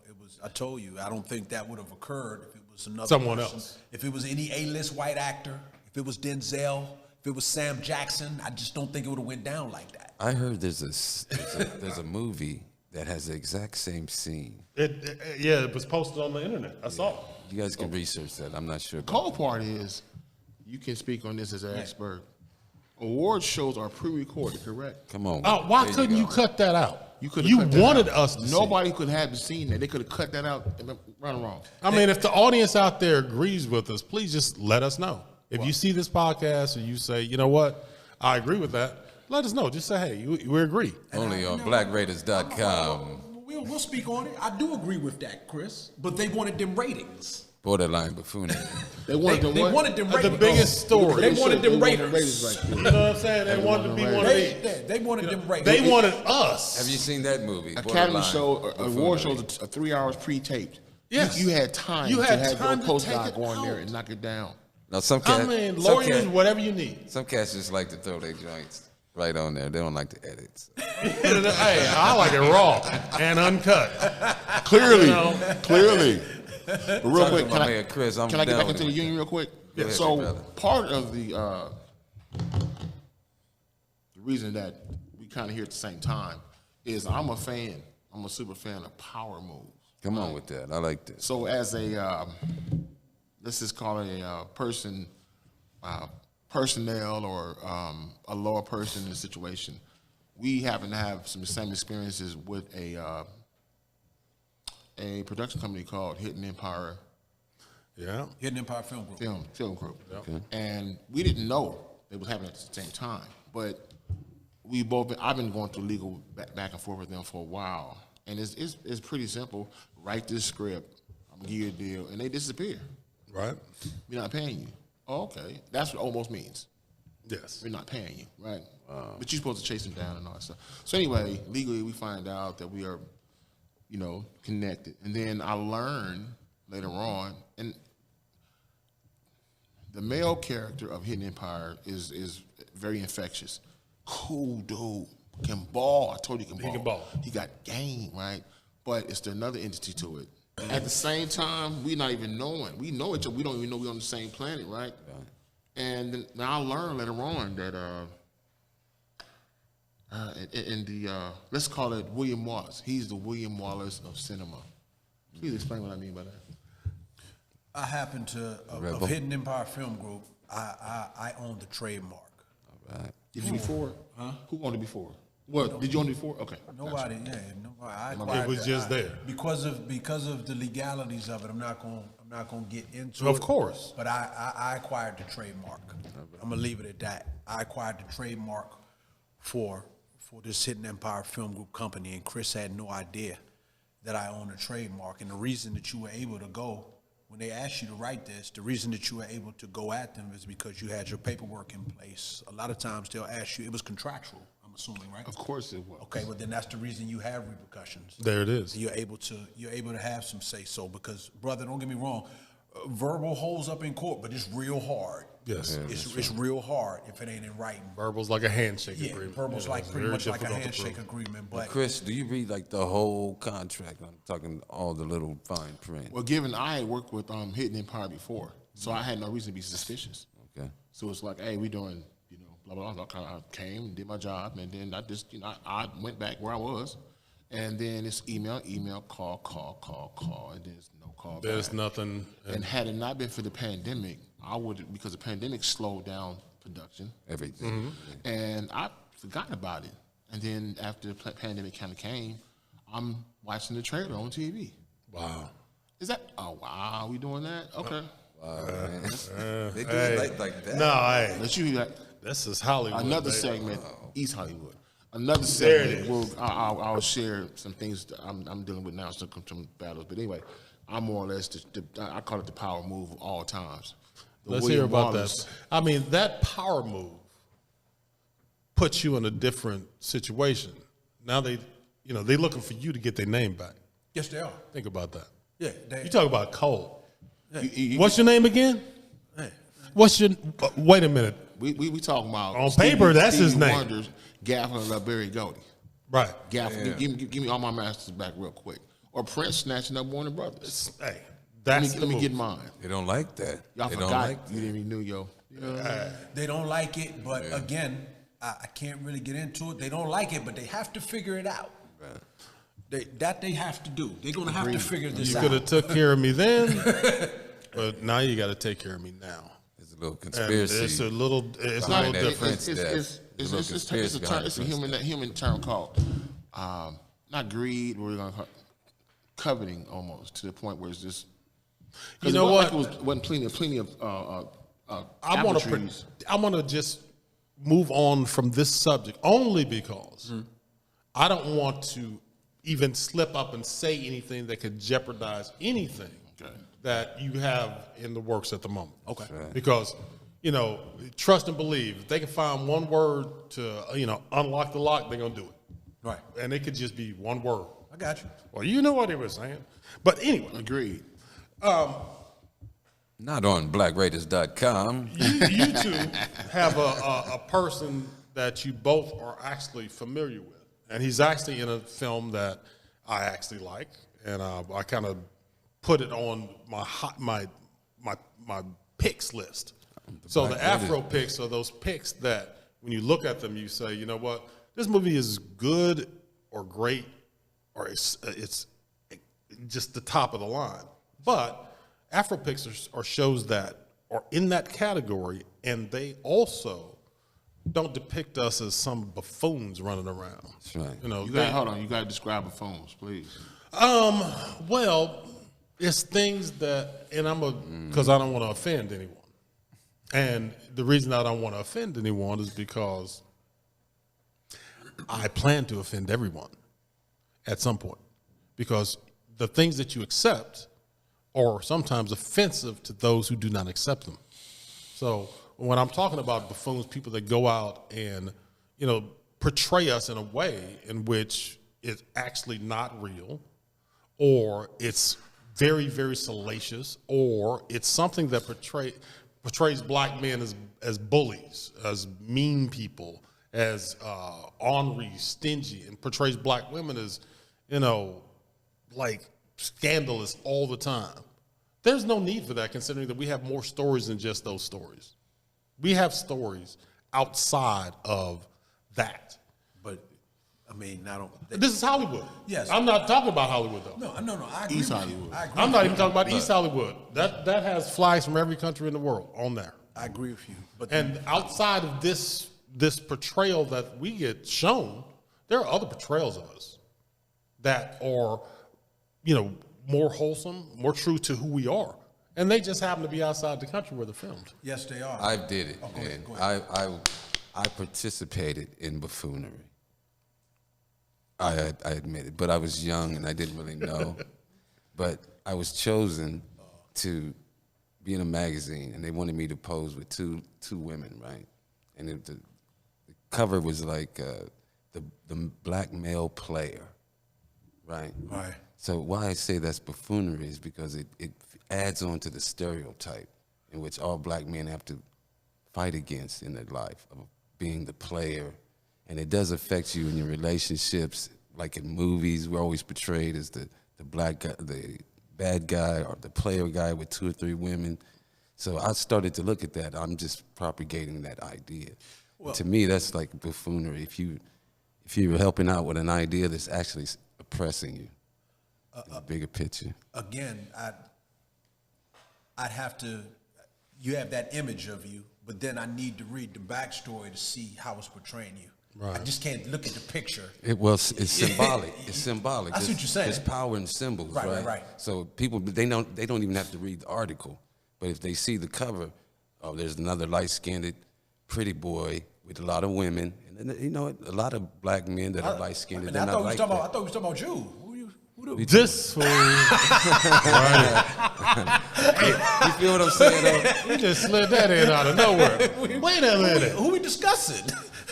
Speaker 4: I told you, I don't think that would have occurred if it was
Speaker 1: someone
Speaker 4: person.
Speaker 1: Else.
Speaker 4: If it was any A-list white actor, if it was Denzel, if it was Sam Jackson, I just don't think it would have went down like that.
Speaker 2: I heard there's a movie that has the exact same scene.
Speaker 1: It was posted on the internet. I saw it.
Speaker 2: You guys can research that. I'm not sure.
Speaker 3: The cool part is, you can speak on this as an expert. Award shows are pre-recorded, correct?
Speaker 2: Come on.
Speaker 1: Oh, why couldn't you cut that out?
Speaker 3: You
Speaker 1: wanted us to
Speaker 3: Nobody could have seen that. They could have cut that out and run wrong.
Speaker 1: I mean, if the audience out there agrees with us, please just let us know. If you see this podcast and you say, you know what, I agree with that, let us know. Just say, hey, we agree.
Speaker 2: Only on BlackRaiders.com.
Speaker 4: We'll speak on it. I do agree with that, Chris. But they wanted them ratings.
Speaker 2: Borderline buffoonery.
Speaker 3: They wanted
Speaker 4: them ratings.
Speaker 1: The biggest story.
Speaker 4: They wanted them ratings.
Speaker 1: You know what I'm saying? They wanted to be one of these.
Speaker 4: They wanted them ratings.
Speaker 1: They wanted us.
Speaker 2: Have you seen that movie?
Speaker 3: Academy show, award shows are 3 hours pre-taped.
Speaker 1: Yes.
Speaker 3: You had time to have your post guy go in there and knock it down.
Speaker 2: Now, some cats,
Speaker 1: lawyers, whatever you need.
Speaker 2: Some cats just like to throw their joints right on there. They don't like to edit. So.
Speaker 1: Hey, I like it raw and uncut.
Speaker 3: Clearly. But real quick, can I get back into the union real quick?
Speaker 2: Yeah,
Speaker 3: so part of the reason that we kind of here at the same time is I'm a fan. I'm a super fan of power moves.
Speaker 2: Come on with that. I like this.
Speaker 3: So as a let's just call it a personnel or a lower person in the situation, we happen to have some of the same experiences with a production company called Hidden Empire.
Speaker 1: Yeah.
Speaker 4: Hidden Empire Film Group.
Speaker 3: Film Group.
Speaker 1: Yeah.
Speaker 3: Okay. And we didn't know it was happening at the same time. But I've been going through legal back and forth with them for a while. And it's pretty simple. Write this script, I'm gonna give you a deal, and they disappear.
Speaker 1: Right.
Speaker 3: We're not paying you. Oh, okay. That's what almost means.
Speaker 1: Yes.
Speaker 3: We're not paying you, right? But you're supposed to chase them down and all that stuff. So anyway, legally we find out that we are, connected. And then I learned later on, and the male character of Hidden Empire is very infectious. Cool dude. Can ball. I told you he can ball.
Speaker 1: He can ball.
Speaker 3: He got game, right? But it's another entity to it. At the same time, we're not even knowing. We know each other. We don't even know we're on the same planet, right? And then, now I learned later on that in the let's call it William Wallace. He's the William Wallace of cinema. Please explain what I mean by that.
Speaker 4: I happen to of Hidden Empire Film Group. I own the trademark.
Speaker 2: All right.
Speaker 3: Did you before? Huh? Who owned it before? What did you own it before? Okay.
Speaker 4: Nobody.
Speaker 3: Gotcha.
Speaker 4: Yeah. Nobody.
Speaker 1: It was just there
Speaker 4: because of the legalities of it. I'm not gonna get into it.
Speaker 1: Of course.
Speaker 4: But I acquired the trademark. I'm gonna leave it at that. I acquired the trademark for this Hidden Empire Film Group company, and Chris had no idea that I own a trademark. And the reason that you were able to go, when they asked you to write this, the reason that you were able to go at them is because you had your paperwork in place. A lot of times they'll ask you, it was contractual, I'm assuming, right?
Speaker 3: Of course it was.
Speaker 4: Okay, well then that's the reason you have repercussions.
Speaker 1: There it is.
Speaker 4: You're able to have some say so, because brother, don't get me wrong, verbal holds up in court, but it's real hard.
Speaker 1: Yes.
Speaker 4: It's real hard if it ain't in writing.
Speaker 1: Verbal's like a handshake
Speaker 4: Yeah,
Speaker 1: agreement.
Speaker 4: verbal's
Speaker 1: You know,
Speaker 4: like
Speaker 1: it's
Speaker 4: pretty
Speaker 1: very
Speaker 4: much like a
Speaker 1: difficult to
Speaker 4: handshake
Speaker 1: prove.
Speaker 4: agreement. But
Speaker 2: Chris, do you read like the whole contract? I'm talking all the little fine print.
Speaker 3: Well, given I had worked with Hidden Empire before, so I had no reason to be suspicious.
Speaker 2: Okay.
Speaker 3: So it's like, hey, we doing, blah, blah, blah. I came and did my job, and then I just, I went back where I was, and then it's email, call, and there's no call
Speaker 1: There's
Speaker 3: back.
Speaker 1: nothing.
Speaker 3: And had it not been for the pandemic, I would, because the pandemic slowed down production,
Speaker 2: Everything.
Speaker 3: and I forgot about it. And then after the pandemic kind of came, I'm watching the trailer on TV.
Speaker 1: Wow.
Speaker 3: Is that, oh, wow, we doing that? Okay.
Speaker 2: They do it like that.
Speaker 1: No, hey,
Speaker 3: Let you like
Speaker 1: this is Hollywood.
Speaker 3: another
Speaker 1: baby.
Speaker 3: segment, East Hollywood. Another
Speaker 1: There it
Speaker 3: segment, I'll share some things that I'm dealing with now, some battles. But anyway, I'm more or less, I call it the power move of all times. The
Speaker 1: Let's
Speaker 3: William
Speaker 1: hear about
Speaker 3: Wallace.
Speaker 1: that. I mean, that power move puts you in a different situation. Now they looking for you to get their name back.
Speaker 4: yes, they are.
Speaker 1: Think about that.
Speaker 4: Yeah, they,
Speaker 1: You talk about Cole.
Speaker 3: You-
Speaker 1: What's your name again?
Speaker 4: hey,
Speaker 1: What's your? Wait a minute.
Speaker 3: we talking about
Speaker 1: On paper, that's his name.
Speaker 3: Wonders, Gaffner and Barry Goldie.
Speaker 1: Right.
Speaker 3: Gaffner, give me all my masters back real quick. Or Prince snatching up Warner Brothers.
Speaker 1: Hey,
Speaker 3: Let
Speaker 1: that's
Speaker 3: me,
Speaker 1: the
Speaker 3: let me
Speaker 1: move.
Speaker 3: get mine.
Speaker 2: They don't like that.
Speaker 3: Y'all
Speaker 2: They don't
Speaker 3: forgot
Speaker 2: like
Speaker 3: you didn't even knew yo.
Speaker 4: they don't like it. But again, I can't really get into it. They don't like it, but they have to figure it out. They have to do. They're gonna have to figure this
Speaker 1: You
Speaker 4: out.
Speaker 1: could have took care of me then, but now you got to take care of me now.
Speaker 2: There's a little
Speaker 1: And
Speaker 2: conspiracy.
Speaker 1: it's a little
Speaker 2: Behind
Speaker 1: different.
Speaker 2: that Prince death.
Speaker 3: It's
Speaker 2: There's a little conspiracy behind
Speaker 3: a
Speaker 2: Prince
Speaker 3: human term called not greed. We're gonna call it coveting almost to the point where it's just.
Speaker 1: You know what?
Speaker 3: Like it wasn't plenty of
Speaker 1: I
Speaker 3: apple
Speaker 1: want to.
Speaker 3: trees.
Speaker 1: I want to just move on from this subject only because I don't want to even slip up and say anything that could jeopardize anything
Speaker 3: Okay.
Speaker 1: that you have in the works at the moment.
Speaker 4: Okay.
Speaker 1: Because trust and believe. If they can find one word to unlock the lock, they're gonna do it.
Speaker 4: Right.
Speaker 1: And it could just be one word.
Speaker 4: I got you.
Speaker 1: Well, you know what he was saying. But anyway,
Speaker 3: Agreed.
Speaker 2: Not on blackraiders.com.
Speaker 1: you two have a person that you both are actually familiar with, and he's actually in a film that I actually like, and I kind of put it on my picks list. So the Afro picks are those picks that when you look at them, you say, you know what, this movie is good or great, or it's just the top of the line, but Afro picks are shows that are in that category, and they also don't depict us as some buffoons running around.
Speaker 2: That's right.
Speaker 3: You got hold on. You got to describe the phones, please.
Speaker 1: Well, it's things that, and because I don't want to offend anyone, and the reason I don't want to offend anyone is because I plan to offend everyone at some point, because the things that you accept are sometimes offensive to those who do not accept them. So when I'm talking about buffoons, people that go out and, portray us in a way in which it's actually not real, or it's very, very salacious, or it's something that portrays black men as bullies, as mean people, as ornery, stingy, and portrays black women as, like scandalous all the time. There's no need for that, considering that we have more stories than just those stories. We have stories outside of that.
Speaker 4: But I mean, I don't.
Speaker 1: This is Hollywood.
Speaker 4: Yes.
Speaker 1: I'm not talking about Hollywood, though.
Speaker 4: No. I agree.
Speaker 3: East
Speaker 4: with you.
Speaker 3: Hollywood.
Speaker 4: I agree.
Speaker 1: I'm
Speaker 4: with
Speaker 1: not
Speaker 4: you.
Speaker 1: even talking about East Hollywood. That has flags from every country in the world on there.
Speaker 4: I agree with you. But
Speaker 1: And outside of this portrayal that we get shown, there are other portrayals of us that are, more wholesome, more true to who we are. And they just happen to be outside the country where they're filmed.
Speaker 4: yes, they are.
Speaker 2: I did it,
Speaker 4: go ahead,
Speaker 2: and
Speaker 4: go ahead.
Speaker 2: I participated in buffoonery. I admit it, but I was young and I didn't really know. But I was chosen to be in a magazine, and they wanted me to pose with two women, right? And the cover was like the black male player, right?
Speaker 4: Right.
Speaker 2: So why I say that's buffoonery is because it adds on to the stereotype in which all black men have to fight against in their life, of being the player. And it does affect you in your relationships. Like in movies, we're always portrayed as the black guy, the bad guy, or the player guy with 2 or 3 women. So I started to look at that. I'm just propagating that idea. Well, to me, that's like buffoonery. If you're helping out with an idea that's actually oppressing you, in the bigger picture.
Speaker 4: Again, I'd have to. You have that image of you, but then I need to read the backstory to see how it's portraying you. Right. I just can't look at the picture.
Speaker 2: It's symbolic. It's symbolic.
Speaker 4: That's what you're saying.
Speaker 2: There's power in symbols, right? So people, they don't even have to read the article, but if they see the cover, oh, there's another light-skinned, pretty boy with a lot of women, and you know, a lot of black men that are light-skinned.
Speaker 4: I thought we was talking about you.
Speaker 1: This fool. Right.
Speaker 2: You feel what I'm saying, though?
Speaker 1: You just slid that in out of nowhere. Wait a minute.
Speaker 4: Who we discussing?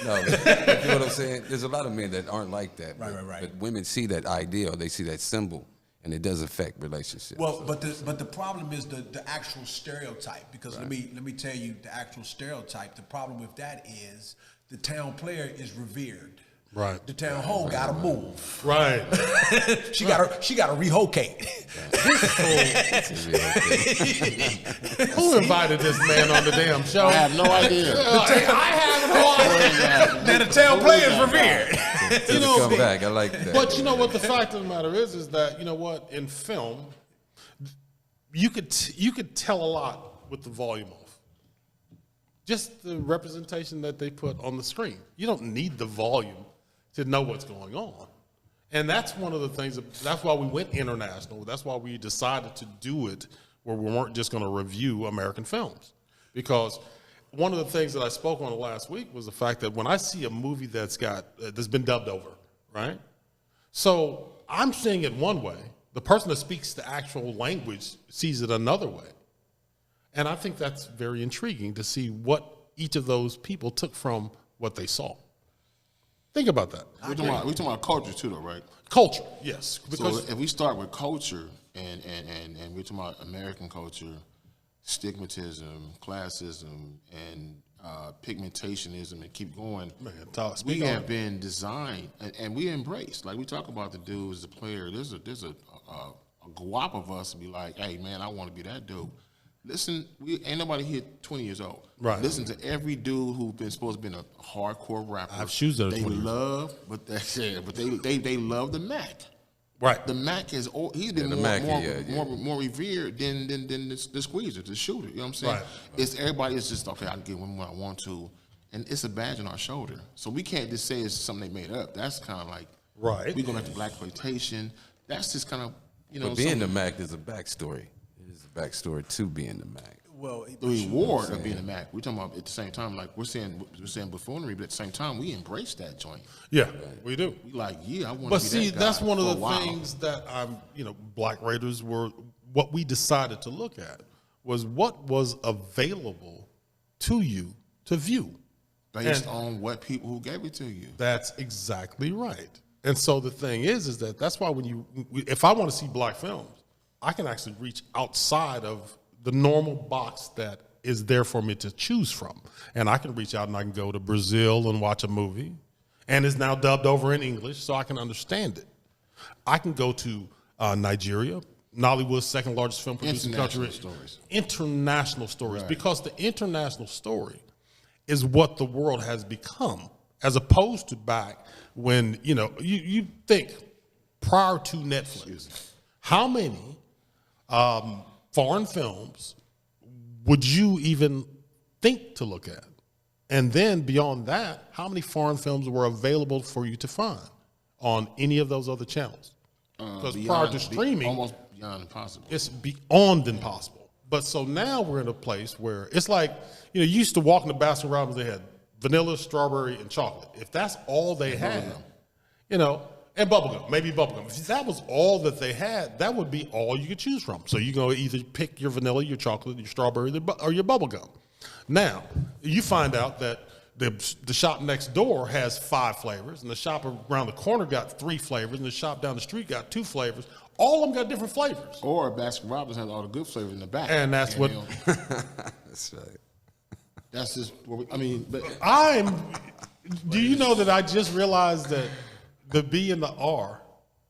Speaker 2: No, you feel what I'm saying? There's a lot of men that aren't like that.
Speaker 4: Right.
Speaker 2: But women see that idea, or they see that symbol, and it does affect relationships.
Speaker 4: Well, but the problem is the actual stereotype. Because let me tell you the actual stereotype. The problem with that is the town player is revered.
Speaker 1: Right.
Speaker 4: The town hall gotta move.
Speaker 1: Right.
Speaker 4: she gotta rehocate.
Speaker 1: Who invited this man on the damn show?
Speaker 3: I have no idea.
Speaker 1: I have no idea.
Speaker 4: Now the town player is revered.
Speaker 2: Come back. I like that.
Speaker 1: But you know what the fact of the matter is that, you know what, in film, you could tell a lot with the volume off. Just the representation that they put on the screen. You don't need the volume to know what's going on. And that's one of the things, that's why we went international. That's why we decided to do it where we weren't just going to review American films. Because one of the things that I spoke on last week was the fact that when I see a movie that's been dubbed over, right? So I'm seeing it one way. The person that speaks the actual language sees it another way. And I think that's very intriguing to see what each of those people took from what they saw. Think about that.
Speaker 3: We're talking about culture too, though, right?
Speaker 1: Culture, yes. Because
Speaker 3: so if we start with culture and we're talking about American culture, stigmatism, classism, and pigmentationism, and keep going. We have been designed, and we embrace. Like we talk about the dude as a player. There's a guap of us to be like, hey man, I want to be that dude. Listen, ain't nobody here 20 years old.
Speaker 1: Right.
Speaker 3: Listen to every dude who's been supposed to be a hardcore rapper.
Speaker 1: I have shoes that are 20 years
Speaker 3: love, but they love the Mac.
Speaker 1: Right.
Speaker 3: The Mac is he's been more revered than the squeezer, the shooter. You know what I'm saying?
Speaker 1: Right.
Speaker 3: It's everybody is just okay. I can get women when I want to, and it's a badge on our shoulder. So we can't just say it's something they made up. That's kind of like we're going to black exploitation. That's just kind of
Speaker 2: But being the Mac is a backstory. Backstory to being the Mac.
Speaker 3: Well, the reward of being the Mac. We're talking about at the same time, like we're saying buffoonery, but at the same time, we embrace that joint.
Speaker 1: Yeah, we do.
Speaker 3: We like, I want to be
Speaker 1: But see,
Speaker 3: that guy
Speaker 1: that's one of the
Speaker 3: for
Speaker 1: things that Black Raiders were. What we decided to look at was what was available to you to view,
Speaker 3: based on what people who gave it to you.
Speaker 1: That's exactly right. And so the thing is that that's why if I want to see black films, I can actually reach outside of the normal box that is there for me to choose from. And I can reach out and I can go to Brazil and watch a movie, and it's now dubbed over in English so I can understand it. I can go to Nigeria, Nollywood's second largest film producing country. International stories. Right. Because the international story is what the world has become, as opposed to back when, you think prior to Netflix, how many foreign films would you even think to look at? And then beyond that, how many foreign films were available for you to find on any of those other channels? Because prior to streaming,
Speaker 3: almost beyond impossible.
Speaker 1: It's beyond impossible. But so now we're in a place where it's like, you used to walk in the Baskin Robbins, they had vanilla, strawberry, and chocolate. If that's all they had, and bubblegum, maybe bubblegum. If that was all that they had, that would be all you could choose from. So you go either pick your vanilla, your chocolate, your strawberry, or your bubblegum. Now, you find out that the shop next door has 5 flavors, and the shop around the corner got 3 flavors, and the shop down the street got 2 flavors. All of them got different flavors.
Speaker 3: Or Baskin Robbins has all the good flavors in the back.
Speaker 1: And that's what...
Speaker 2: That's right.
Speaker 3: That's just what I mean. But
Speaker 1: Do you know that I just realized that the B and the R,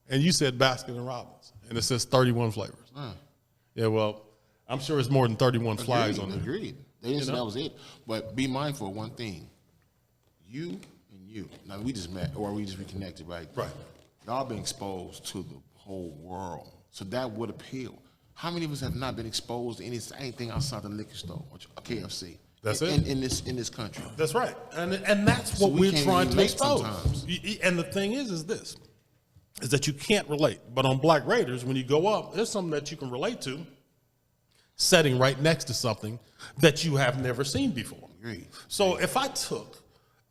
Speaker 1: and you said Baskin and Robbins, and it says 31 flavors. Yeah, well, I'm sure it's more than 31 flags on there.
Speaker 3: Agreed. They didn't say that was it. But be mindful of one thing. You and you. Now, we just met, or we just reconnected, right?
Speaker 1: Right.
Speaker 3: Y'all been exposed to the whole world. So that would appeal. How many of us have not been exposed to anything outside the liquor store or KFC?
Speaker 1: That's it.
Speaker 3: In this country.
Speaker 1: That's right. And that's what
Speaker 3: we
Speaker 1: we're
Speaker 3: can't
Speaker 1: trying to
Speaker 3: relate
Speaker 1: expose.
Speaker 3: sometimes.
Speaker 1: And the thing is this, is that you can't relate. But on Black Raiders, when you go up, there's something that you can relate to, sitting right next to something that you have never seen before.
Speaker 3: Agreed.
Speaker 1: So if I took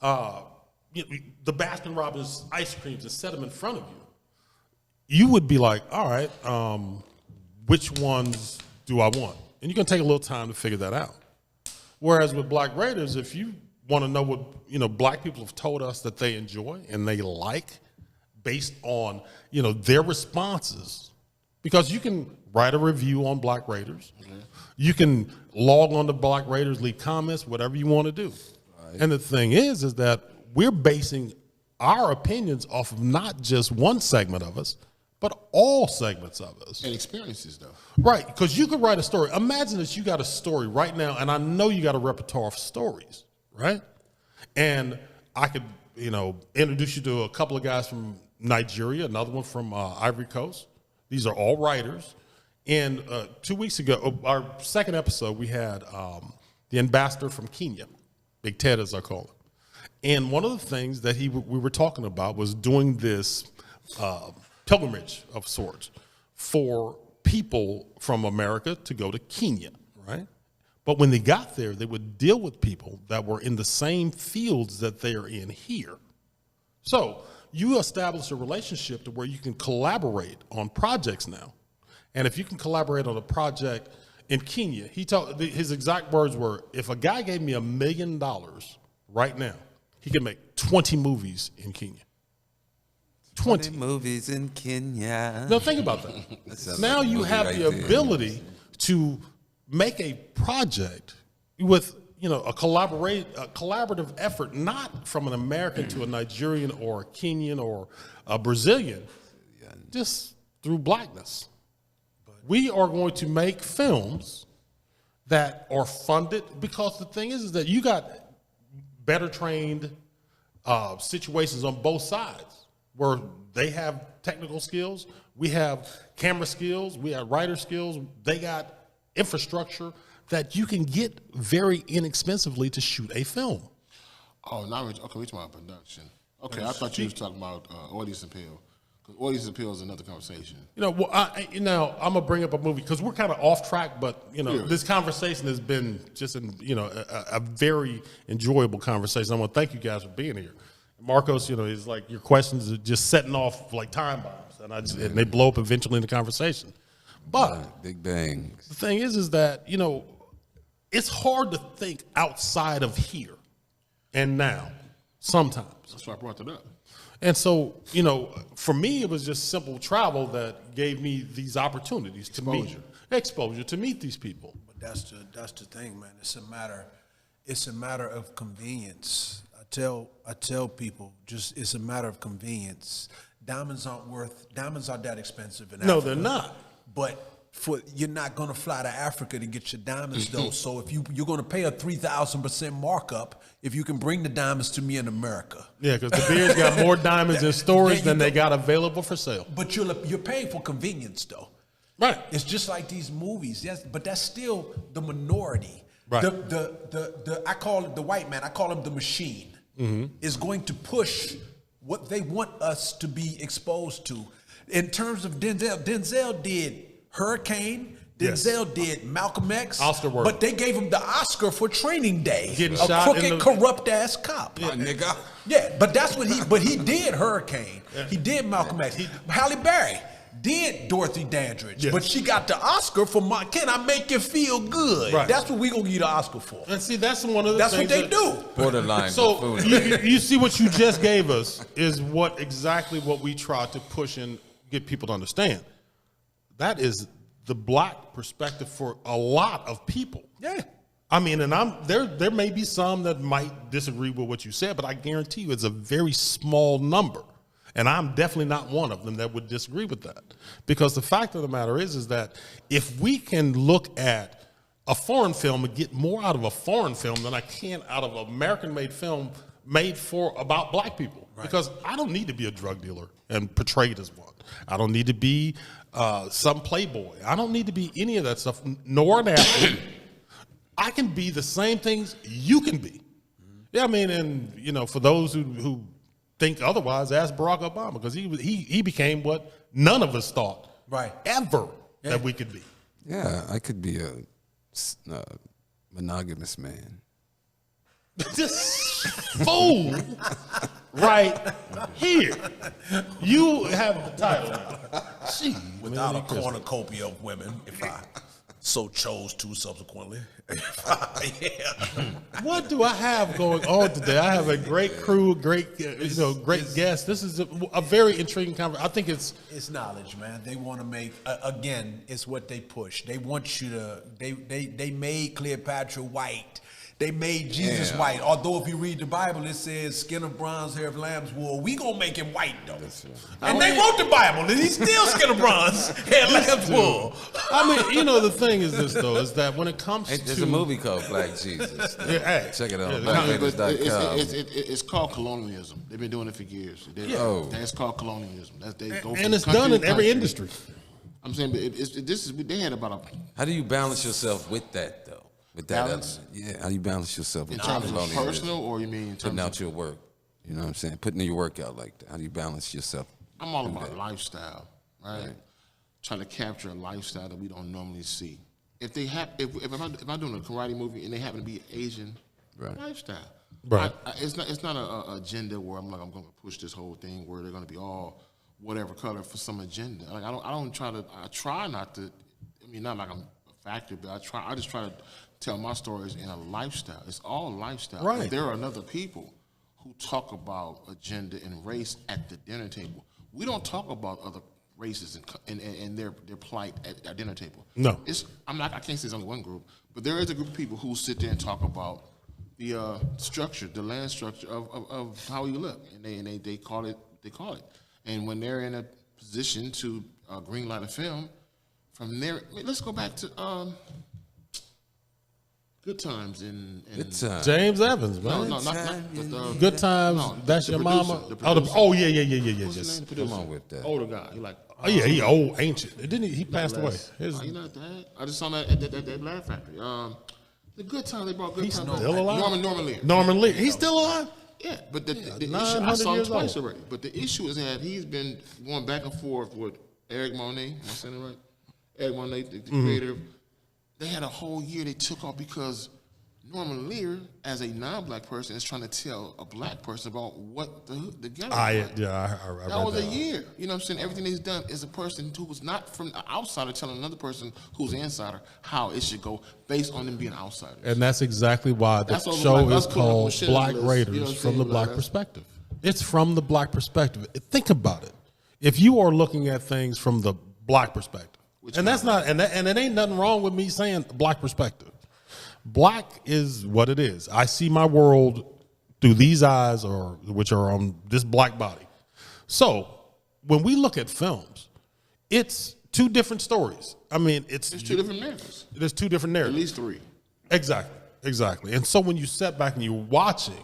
Speaker 1: the Baskin Robbins ice creams and set them in front of you, you would be like, all right, which ones do I want? And you're going to take a little time to figure that out. Whereas with Black Raiders, if you want to know what Black people have told us that they enjoy and they like, based on their responses, because you can write a review on Black Raiders, you can log on to Black Raiders, leave comments, whatever you want to do. Right. And the thing is that we're basing our opinions off of not just one segment of us, but all segments of us.
Speaker 3: And experiences, though.
Speaker 1: Right, because you could write a story. Imagine that you got a story right now, and I know you got a repertoire of stories, right? And I could, introduce you to a couple of guys from Nigeria, another one from Ivory Coast. These are all writers. And 2 weeks ago, our second episode, we had the ambassador from Kenya, Big Ted as I call him. And one of the things that we were talking about was doing this pilgrimage of sorts for people from America to go to Kenya, right? But when they got there, they would deal with people that were in the same fields that they are in here. So you establish a relationship to where you can collaborate on projects now. And if you can collaborate on a project in Kenya, his exact words were, if a guy gave me $1 million right now, he could make 20 movies in Kenya. 20
Speaker 5: movies in Kenya.
Speaker 1: Now think about that. Now you have the ability to make a project with a collaborative effort, not from an American to a Nigerian or a Kenyan or a Brazilian, just through Blackness. We are going to make films that are funded, because the thing is that you got better trained situations on both sides, where they have technical skills, we have camera skills, we have writer skills, they got infrastructure that you can get very inexpensively to shoot a film.
Speaker 3: Oh, now we're talking about production. Okay, I thought you was talking about audience appeal. Because audience appeal is another conversation.
Speaker 1: I'm gonna bring up a movie because we're kind of off track, but this conversation has been just a very enjoyable conversation. I want to thank you guys for being here. Marcos, is like your questions are just setting off like time bombs, and they blow up eventually in the conversation. But
Speaker 5: big bang.
Speaker 1: The thing is that it's hard to think outside of here and now. Sometimes
Speaker 3: that's why I brought that up.
Speaker 1: And so for me, it was just simple travel that gave me these opportunities to meet these people.
Speaker 4: But that's the thing, man. It's a matter of convenience. I tell people, it's a matter of convenience. Diamonds aren't that expensive in Africa.
Speaker 1: No, they're not.
Speaker 4: But you're not going to fly to Africa to get your diamonds, though. So if you're going to pay a 3,000% markup if you can bring the diamonds to me in America.
Speaker 1: Yeah, because the Bears got more diamonds in storage than they got available for sale.
Speaker 4: But you're paying for convenience, though.
Speaker 1: Right.
Speaker 4: It's just like these movies. Yes, but that's still the minority.
Speaker 1: Right.
Speaker 4: I call it the white man. I call him the machine. Mm-hmm. Is going to push what they want us to be exposed to. In terms of Denzel did Hurricane. Denzel did Malcolm X.
Speaker 1: Oscar worthy.
Speaker 4: But they gave him the Oscar for Training Day.
Speaker 1: Getting
Speaker 4: a
Speaker 1: shot
Speaker 4: crooked, corrupt ass cop.
Speaker 5: Yeah, nigga.
Speaker 4: Yeah, but that's what he did Hurricane. Yeah. He did Malcolm X. Halle Berry did Dorothy Dandridge, but she got the Oscar for Can I Make You Feel Good?
Speaker 1: Right.
Speaker 4: That's what we gonna get an Oscar for.
Speaker 1: And see, that's one of the
Speaker 4: things.
Speaker 1: That's
Speaker 4: what they do.
Speaker 5: Borderline.
Speaker 1: So you see what you just gave us is exactly what we try to push and get people to understand. That is the Black perspective for a lot of people.
Speaker 4: Yeah.
Speaker 1: I mean, and there may be some that might disagree with what you said, but I guarantee you it's a very small number. And I'm definitely not one of them that would disagree with that. Because the fact of the matter is that if we can look at a foreign film and get more out of a foreign film than I can out of an American-made film made about black people. Right. Because I don't need to be a drug dealer and portrayed as one. I don't need to be some playboy. I don't need to be any of that stuff, nor an athlete. I can be the same things you can be. Yeah, I mean, and you know, for those who think otherwise, ask Barack Obama, because he became what none of us thought ever that we could be.
Speaker 2: Yeah, I could be a monogamous man.
Speaker 1: This fool right here. You have the title now. Gee,
Speaker 4: without a cornucopia of women, if I so chose to subsequently.
Speaker 1: What do I have going on today? I have a great crew, great guests. This is a very intriguing conversation. I think
Speaker 4: it's knowledge, man. They want to make again. It's what they push. They want you to. They made Cleopatra white. They made Jesus white. Although if you read the Bible, it says skin of bronze, hair of lamb's wool. We gonna make him white though. And they wrote the Bible, and he's still skin of bronze, hair of lamb's wool.
Speaker 1: I mean, you know, the thing is this though, is that when it comes to
Speaker 2: there's a movie called Black Jesus. Check it out.
Speaker 3: It's called colonialism. They've been doing it for years. It's called colonialism.
Speaker 1: And it's done in every industry.
Speaker 3: I'm saying, but they had about a.
Speaker 2: How do you balance yourself with that though? With that
Speaker 3: balance?
Speaker 2: How do you balance yourself with
Speaker 3: in terms of personal, or you mean in terms
Speaker 2: putting out your work? You know what I'm saying? Putting your work out like that. How do you balance yourself?
Speaker 3: I'm all about lifestyle, right? Trying to capture a lifestyle that we don't normally see. If I'm doing a karate movie and they happen to be Asian, lifestyle,
Speaker 1: right?
Speaker 3: It's not a agenda where I'm going to push this whole thing where they're going to be all whatever color for some agenda. Like I try not to. I mean, not like I'm a factor, but I just try to tell my stories in a lifestyle. It's all lifestyle.
Speaker 1: Right.
Speaker 3: But there are other people who talk about agenda and race at the dinner table. We don't talk about other races and their plight at our dinner table.
Speaker 1: No.
Speaker 3: I can't say it's only one group, but there is a group of people who sit there and talk about the structure, the land structure of how we live, and they call it. And when they're in a position to greenlight a film, from there, let's go back to Good Times in
Speaker 1: James Evans, man.
Speaker 3: No, not
Speaker 1: Good Times.
Speaker 3: No,
Speaker 1: That's your
Speaker 3: producer,
Speaker 1: mama.
Speaker 3: the producer.
Speaker 1: Yeah.
Speaker 3: What's his name, the producer?
Speaker 2: Come on with that.
Speaker 3: Older guy. He like.
Speaker 1: He old, ancient. Didn't he? He passed away.
Speaker 3: You not that? I just saw him at that Laugh Factory. The Good Times, they brought Good
Speaker 1: He's
Speaker 3: Times.
Speaker 1: still alive.
Speaker 3: Norman Lear.
Speaker 1: Norman Lear. He's still alive.
Speaker 3: Yeah, but the issue,
Speaker 1: 900
Speaker 3: I saw him
Speaker 1: years
Speaker 3: twice
Speaker 1: old.
Speaker 3: already. But the issue is that he's been going back and forth with Eric Monet. Am I saying it right? Eric Monet, the creator. They had a whole year they took off because Norman Lear, as a non-black person, is trying to tell a black person about what the ghetto
Speaker 1: I
Speaker 3: was.
Speaker 1: read
Speaker 3: That was a year. You know what I'm saying? Everything he's done is a person who was not from the outsider telling another person who's an insider how it should go based on them being outsiders.
Speaker 1: And that's exactly why the
Speaker 3: That's all
Speaker 1: show
Speaker 3: black-
Speaker 1: is
Speaker 3: us putting up
Speaker 1: called
Speaker 3: with shit
Speaker 1: Black
Speaker 3: on the list,
Speaker 1: Raiders
Speaker 3: you know what I'm
Speaker 1: from the
Speaker 3: saying?
Speaker 1: black
Speaker 3: Like,
Speaker 1: perspective. It's from the black perspective. Think about it. If you are looking at things from the black perspective, and that's not, and it ain't nothing wrong with me saying black perspective. Black is what it is. I see my world through these eyes, which are on this black body. So when we look at films, it's two different stories. I mean,
Speaker 3: There's two different narratives.
Speaker 1: There's two different
Speaker 3: At
Speaker 1: narratives.
Speaker 3: least three.
Speaker 1: Exactly. And so when you step back and you're watching,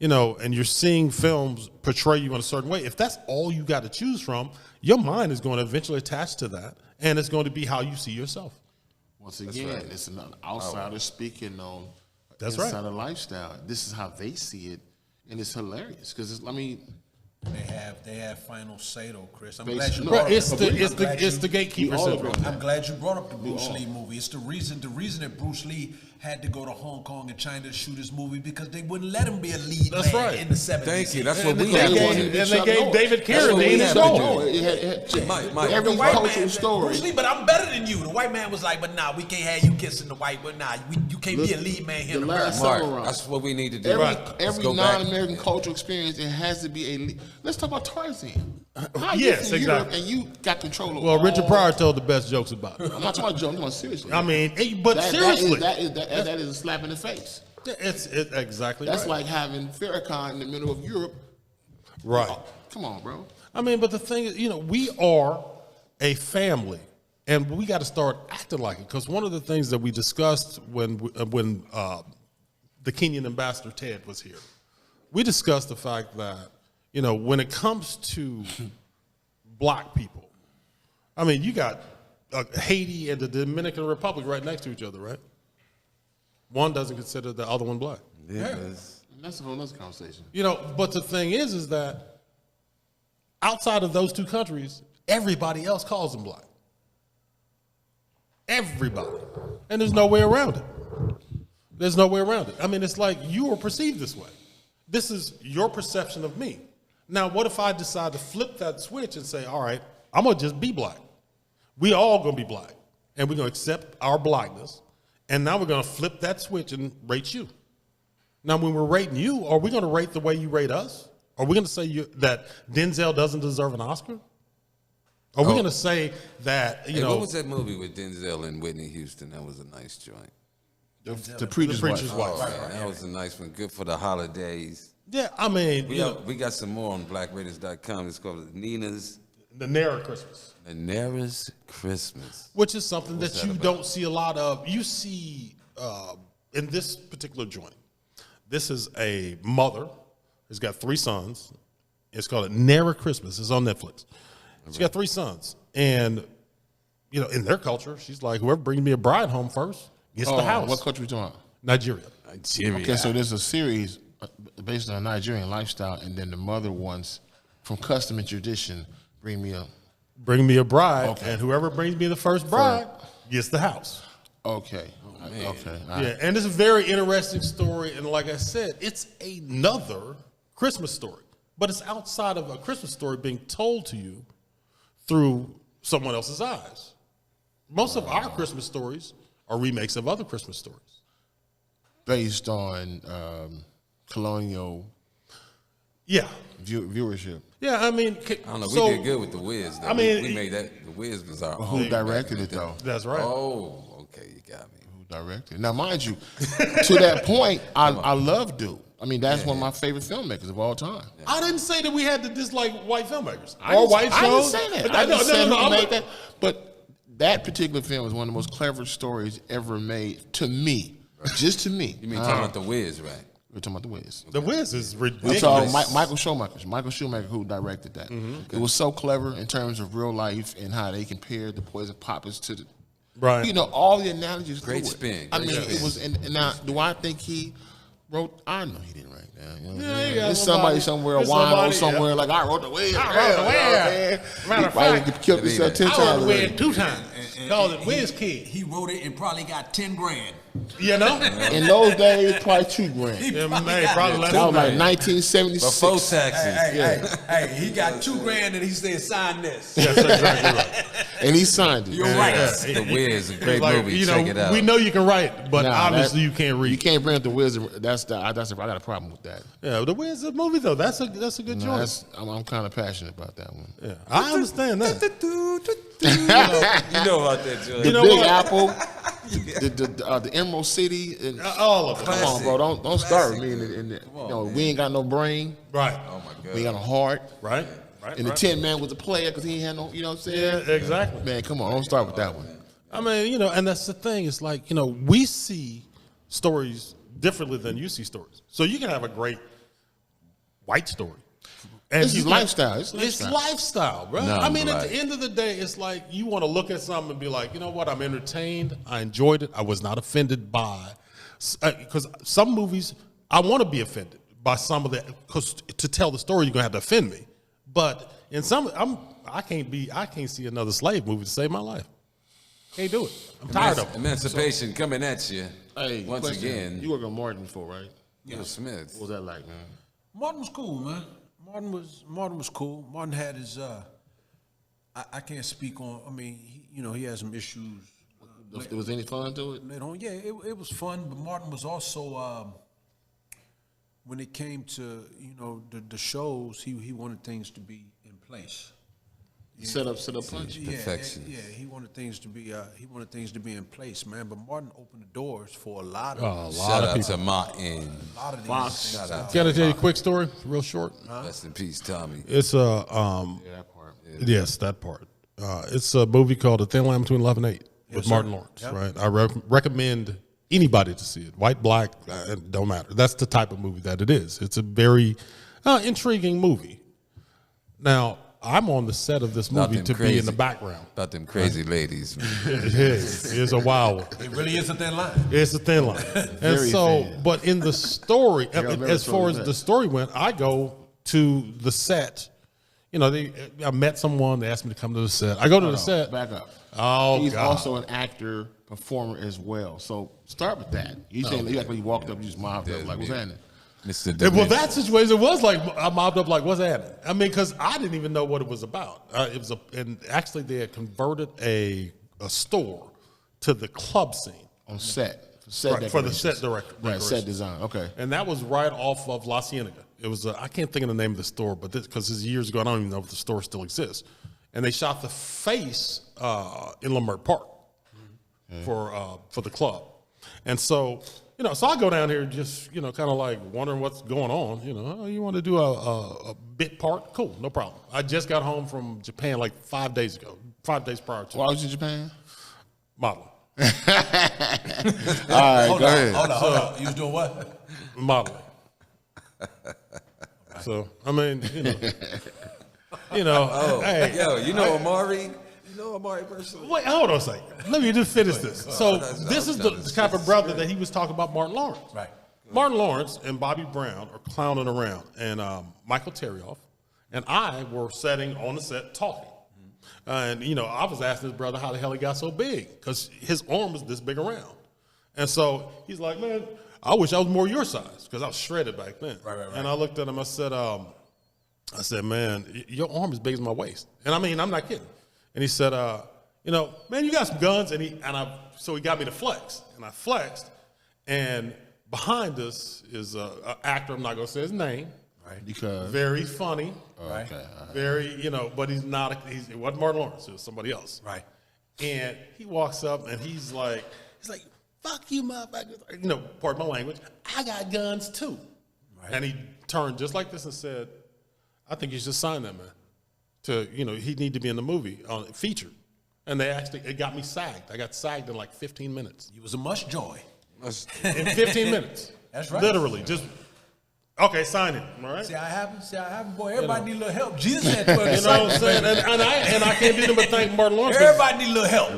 Speaker 1: and you're seeing films portray you in a certain way, if that's all you got to choose from, your mind is going to eventually attach to that, and it's going to be how you see yourself.
Speaker 3: Once again, it's an outsider speaking on
Speaker 1: That's
Speaker 3: insider lifestyle. This is how they see it, and it's hilarious because
Speaker 4: They have final say though, Chris. I'm
Speaker 3: Basically,
Speaker 4: glad you
Speaker 3: no,
Speaker 4: brought up
Speaker 1: It's the gatekeeper syndrome.
Speaker 4: I'm glad you brought up the Bruce Lee movie. It's the reason that Bruce Lee had to go to Hong Kong and China to shoot his movie because they wouldn't let him be a lead
Speaker 1: That's
Speaker 4: man
Speaker 1: right.
Speaker 4: in the 70s.
Speaker 2: Thank you. That's what we
Speaker 1: They
Speaker 2: have to
Speaker 1: gave,
Speaker 2: do.
Speaker 1: and they gave David
Speaker 2: That's what we
Speaker 1: Carradine his
Speaker 2: have to
Speaker 1: role.
Speaker 2: do. Mike,
Speaker 3: every
Speaker 4: white
Speaker 3: cultural
Speaker 4: man,
Speaker 3: story.
Speaker 4: Bruce Lee, but I'm better than you. The white man was like, but nah, we can't have you kissing the white, but nah, you can't be a lead man here in
Speaker 3: the
Speaker 4: America.
Speaker 3: last
Speaker 2: Mark,
Speaker 3: summer round.
Speaker 2: that's what we need to do.
Speaker 3: Every
Speaker 2: Let's go back.
Speaker 3: non-American cultural experience, it has to be a lead. Let's talk about Tarzan. How you
Speaker 1: Yes,
Speaker 3: from Europe
Speaker 1: exactly.
Speaker 3: and you got control of
Speaker 1: Well, Richard
Speaker 3: all-
Speaker 1: Pryor told the best jokes about it.
Speaker 3: I'm not talking about jokes. I'm talking seriously.
Speaker 1: I mean, but
Speaker 3: that
Speaker 1: seriously,
Speaker 3: that is a slap in the face.
Speaker 1: it's exactly
Speaker 3: That's
Speaker 1: right.
Speaker 3: like having Farrakhan in the middle of Europe.
Speaker 1: Right.
Speaker 3: Oh, come on, bro.
Speaker 1: I mean, but the thing is, we are a family, and we got to start acting like it. Because one of the things that we discussed when the Kenyan ambassador Ted was here, we discussed the fact that when it comes to black people, I mean, you got Haiti and the Dominican Republic right next to each other, right? One doesn't consider the other one black.
Speaker 2: Yes.
Speaker 3: That's a whole other conversation.
Speaker 1: But the thing is that outside of those two countries, everybody else calls them black. Everybody. And there's no way around it. There's no way around it. I mean, it's like you are perceived this way. This is your perception of me. Now, what if I decide to flip that switch and say, all right, I'm going to just be black. We all going to be black. And we're going to accept our blackness. And now we're going to flip that switch and rate you. Now, when we're rating you, are we going to rate the way you rate us? Are we going to say that Denzel doesn't deserve an Oscar? Are we going to say that,
Speaker 2: Hey, what was that movie with Denzel and Whitney Houston? That was a nice joint.
Speaker 3: The preacher's wife.
Speaker 1: wife.
Speaker 2: Oh, man, that was a nice one. Good for the holidays.
Speaker 1: Yeah, I mean,
Speaker 2: We got some more on BlackRadis.com. It's called Nina's
Speaker 1: the Nara Christmas,
Speaker 2: Nana's Christmas.
Speaker 1: which is something
Speaker 2: What's
Speaker 1: that
Speaker 2: that
Speaker 1: you
Speaker 2: about?
Speaker 1: don't see a lot of. You see in this particular joint, this is a mother. It's got 3 sons. It's called Nara Christmas. It's on Netflix. She's got 3 sons. And, in their culture, she's like, whoever brings me a bride home first gets the house.
Speaker 3: What country we talking about?
Speaker 1: Nigeria.
Speaker 2: Nigeria.
Speaker 3: Okay, so there's a series based on a Nigerian lifestyle, and then the mother wants, from custom and tradition, bring me a.
Speaker 1: Bring me a bride,
Speaker 3: Okay.
Speaker 1: and whoever brings me the first bride gets the house.
Speaker 3: Okay.
Speaker 2: man.
Speaker 3: Okay.
Speaker 1: Yeah, and it's a very interesting story. And like I said, it's another Christmas story, but it's outside of a Christmas story being told to you through someone else's eyes. Most of our Christmas stories are remakes of other Christmas stories.
Speaker 3: Based on colonial
Speaker 1: Yeah.
Speaker 3: viewership.
Speaker 1: Yeah, I mean,
Speaker 2: I don't know.
Speaker 1: so-
Speaker 2: We did good with The Wiz. Though.
Speaker 1: I mean,
Speaker 2: we made that. The Wiz was our
Speaker 3: Who
Speaker 2: own
Speaker 3: directed
Speaker 2: back
Speaker 3: it
Speaker 2: in the
Speaker 3: though?
Speaker 1: That's right.
Speaker 2: Oh, okay, you got me.
Speaker 3: Who directed? Now, mind you, to that point, I love Duke. I mean, that's one of my favorite filmmakers of all time.
Speaker 1: I didn't say that we had to dislike white filmers
Speaker 3: I
Speaker 1: or
Speaker 3: didn't-
Speaker 1: white
Speaker 3: I didn't
Speaker 1: shows.
Speaker 3: say that.
Speaker 1: But
Speaker 3: I didn't say who
Speaker 1: I'm-
Speaker 3: made that. But that particular film is one of the most clever stories ever made to me. Just to me.
Speaker 2: You mean talking about The Wiz, right?
Speaker 3: We're talking about The Wiz.
Speaker 1: The Wiz is
Speaker 3: We
Speaker 1: ridiculous.
Speaker 3: saw Michael Schumacher, who directed that.
Speaker 1: Mm-hmm.
Speaker 3: It was so clever in terms of real life and how they compared the poison poppers to the,
Speaker 1: Right.
Speaker 3: all the analogies.
Speaker 2: Great
Speaker 3: to it.
Speaker 2: spin,
Speaker 3: I
Speaker 2: great
Speaker 3: mean,
Speaker 2: spin.
Speaker 3: it was. And now, do I think he wrote? I know he didn't write that. You know what
Speaker 1: Yeah,
Speaker 3: I'm saying?
Speaker 1: he got
Speaker 3: There's
Speaker 1: somebody-
Speaker 3: somebody somewhere, a
Speaker 1: there's
Speaker 3: wino
Speaker 1: somebody,
Speaker 3: somewhere, like I wrote the Wiz.
Speaker 1: I wrote the Wiz. Matter of fact,
Speaker 3: He killed himself 10
Speaker 1: I
Speaker 3: times.
Speaker 1: was
Speaker 3: already.
Speaker 1: wearing 2 times. Called it Wiz Kid.
Speaker 4: He wrote it and probably got 10 grand.
Speaker 1: You know?
Speaker 3: In those days, probably $2 grand.
Speaker 1: Yeah, man, probably less
Speaker 3: That was
Speaker 1: than
Speaker 3: like
Speaker 1: that.
Speaker 3: 1976.
Speaker 2: Before taxes.
Speaker 4: Hey, he got 2 grand and he said, sign this.
Speaker 1: That's exactly right.
Speaker 3: And he signed it.
Speaker 4: You're right.
Speaker 2: The Wiz, a great
Speaker 1: Like,
Speaker 2: movie. Check it out.
Speaker 1: We know you can write, but
Speaker 3: Nah,
Speaker 1: obviously
Speaker 3: that-
Speaker 1: you can't read.
Speaker 3: You can't bring up the Wiz. I got a problem with that.
Speaker 1: Yeah, the Wiz is a movie though. That's a good
Speaker 3: No,
Speaker 1: choice.
Speaker 3: I'm kind of passionate about that one.
Speaker 1: Yeah, I understand that.
Speaker 2: You know about that, Joy.
Speaker 3: The
Speaker 1: know
Speaker 3: Big
Speaker 1: what?
Speaker 3: Apple, the Emerald City, and
Speaker 1: All of it.
Speaker 3: come on, bro, don't start with me. We ain't got no brain,
Speaker 1: Right.
Speaker 2: Oh my God.
Speaker 3: we ain't got no heart,
Speaker 1: Right. Right.
Speaker 3: and the
Speaker 1: right.
Speaker 3: Tin Man was a player because he ain't had no, you know what I'm saying?
Speaker 1: Yeah, exactly.
Speaker 3: Man, come on, don't start with that one.
Speaker 1: I mean, and that's the thing. It's like, we see stories differently than you see stories. So you can have a great white story. And
Speaker 3: This
Speaker 1: you
Speaker 3: is
Speaker 1: can-
Speaker 3: lifestyle. It's
Speaker 1: It's
Speaker 3: lifestyle.
Speaker 1: lifestyle, bro.
Speaker 2: No,
Speaker 1: I mean, at
Speaker 2: right.
Speaker 1: the end of the day, it's like you want to look at something and be like, you know what? I'm entertained. I enjoyed it. I was not offended by, because some movies I want to be offended by some of the, because to tell the story you're gonna have to offend me. But in some, I can't see another slave movie to save my life. Can't do it. I'm tired of it.
Speaker 2: Emancipation coming at you.
Speaker 3: Hey,
Speaker 2: once
Speaker 3: question.
Speaker 2: again.
Speaker 3: You worked on Martin before, right?
Speaker 2: Will Smith.
Speaker 3: What was that like, man?
Speaker 4: Martin was cool, man. Martin was cool. Martin had his I can't speak on. I mean, he had some issues.
Speaker 3: Was any fun to it?
Speaker 4: Later on, yeah, it was fun. But Martin was also when it came to the shows, he wanted things to be in place.
Speaker 3: Set up punch.
Speaker 2: Perfection.
Speaker 4: Yeah, he wanted things to be in place, man. But Martin opened the doors for a lot of
Speaker 2: Shout out to Martin.
Speaker 4: a lot of these
Speaker 3: Fox.
Speaker 4: things.
Speaker 2: Shout out
Speaker 1: Can I
Speaker 2: to
Speaker 1: tell you a quick story, real short?
Speaker 2: Rest in peace, Tommy.
Speaker 1: It's
Speaker 3: Yeah, that part.
Speaker 1: yes, that part. It's a movie called A Thin Line Between Love and Hate with Martin Lawrence, right? I recommend anybody to see it. White, black, it don't matter. That's the type of movie that it is. It's a very intriguing movie. Now, I'm on the set of this movie to be in the background.
Speaker 2: About them crazy ladies. Man.
Speaker 1: It is. It's a wild one.
Speaker 4: It really is a thin line.
Speaker 1: It's a thin line. And so, but in the story, as far as the story went, I go to the set. I met someone. They asked me to come to the set. I go to the set.
Speaker 3: Back up.
Speaker 1: Oh,
Speaker 3: He's
Speaker 1: God.
Speaker 3: also an actor, performer as well. So start with that. You saying like when you walked up, you just mobbed up like, what's happening?
Speaker 2: Mr.
Speaker 1: Well, that situation, it was like I mobbed up like, what's happening? I mean, because I didn't even know what it was about. And actually they had converted a store to the club scene.
Speaker 3: On set.
Speaker 1: For the set director.
Speaker 3: Right, set design. Okay.
Speaker 1: And that was right off of La Cienega. It was, I can't think of the name of the store, but because this is years ago, I don't even know if the store still exists. And they shot the face in Leimert Park for the club. And so, so I go down here just, kind of like wondering what's going on. You want to do a bit part? Cool, no problem. I just got home from Japan like 5 days ago, 5 days prior to
Speaker 3: Why was you in Japan?
Speaker 1: modeling.
Speaker 3: All right,
Speaker 4: Hold
Speaker 3: go ahead.
Speaker 4: on. You was doing what?
Speaker 1: Modeling. So, I mean, hey.
Speaker 2: Yo, you know Amari? You know Amari personally?
Speaker 1: Wait, hold on a second. Let me just finish this. So this is the type of brother that he was talking about, Martin Lawrence.
Speaker 4: Right.
Speaker 1: Martin Lawrence and Bobby Brown are clowning around, and Michael Terioff and I were sitting on the set talking. And, I was asking his brother how the hell he got so big, because his arm was this big around. And so he's like, man, I wish I was more your size, because I was shredded back then.
Speaker 4: Right.
Speaker 1: And I looked at him, I said, man, your arm is big as my waist. And I mean, I'm not kidding. And he said, man, you got some guns. So he got me to flex. And I flexed. And behind us is an actor, I'm not going to say his name.
Speaker 3: Right. Because.
Speaker 1: Very funny.
Speaker 4: Right.
Speaker 3: Okay.
Speaker 1: Very, but he's not, it wasn't Martin Lawrence, it was somebody else.
Speaker 4: Right.
Speaker 1: And he walks up and he's like, fuck you, motherfucker. Pardon my language. I got guns too. Right. And he turned just like this and said, I think you should sign that man. He need to be in the movie, featured. And it got me sagged. I got sagged in like 15 minutes.
Speaker 4: You was a must joy.
Speaker 1: In 15 minutes.
Speaker 4: That's right.
Speaker 1: Literally, just, okay, sign it, all right?
Speaker 4: See how it happened, boy. Everybody need a little help. Jesus had 12
Speaker 1: You know what I'm saying? And I can't do nothing but thank Martin Lawrence.
Speaker 4: Everybody need a little help.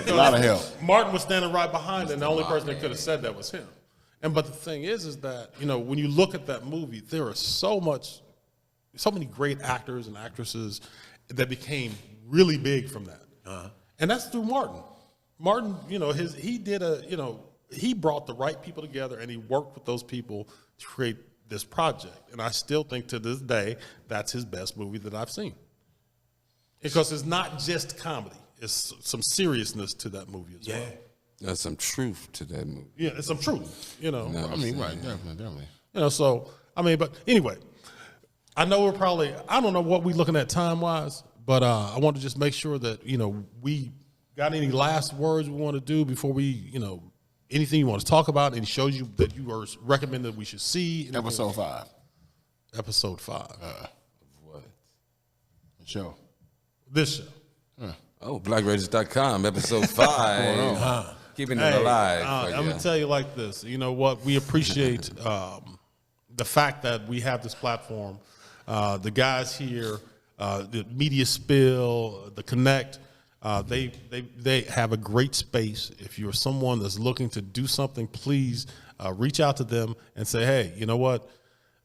Speaker 3: A lot of help.
Speaker 1: Martin was standing right behind, and the only person that could have said that was him. But the thing is that, when you look at that movie, there are so many great actors and actresses that became really big from that. And that's through Martin. Martin, he brought the right people together, and he worked with those people to create this project. And I still think to this day, that's his best movie that I've seen. Because it's not just comedy. It's some seriousness to that movie as well.
Speaker 2: There's some truth to that movie.
Speaker 1: Yeah, it's some truth,
Speaker 3: I mean, right, definitely.
Speaker 1: So, but anyway, I know I don't know what we're looking at time-wise, but I want to just make sure that, we got any last words we want to do before we, anything you want to talk about, any shows that you are recommending that we should see. Anything?
Speaker 3: Episode 5.
Speaker 1: Episode 5.
Speaker 2: What?
Speaker 3: Show.
Speaker 1: This show.
Speaker 2: Oh, blackraiders.com, episode 5. Keeping it alive.
Speaker 1: I'm going to tell you like this. You know what? We appreciate the fact that we have this platform. The guys here, the Media Spill, the Connect, they have a great space. If you're someone that's looking to do something, please reach out to them and say, hey, you know what?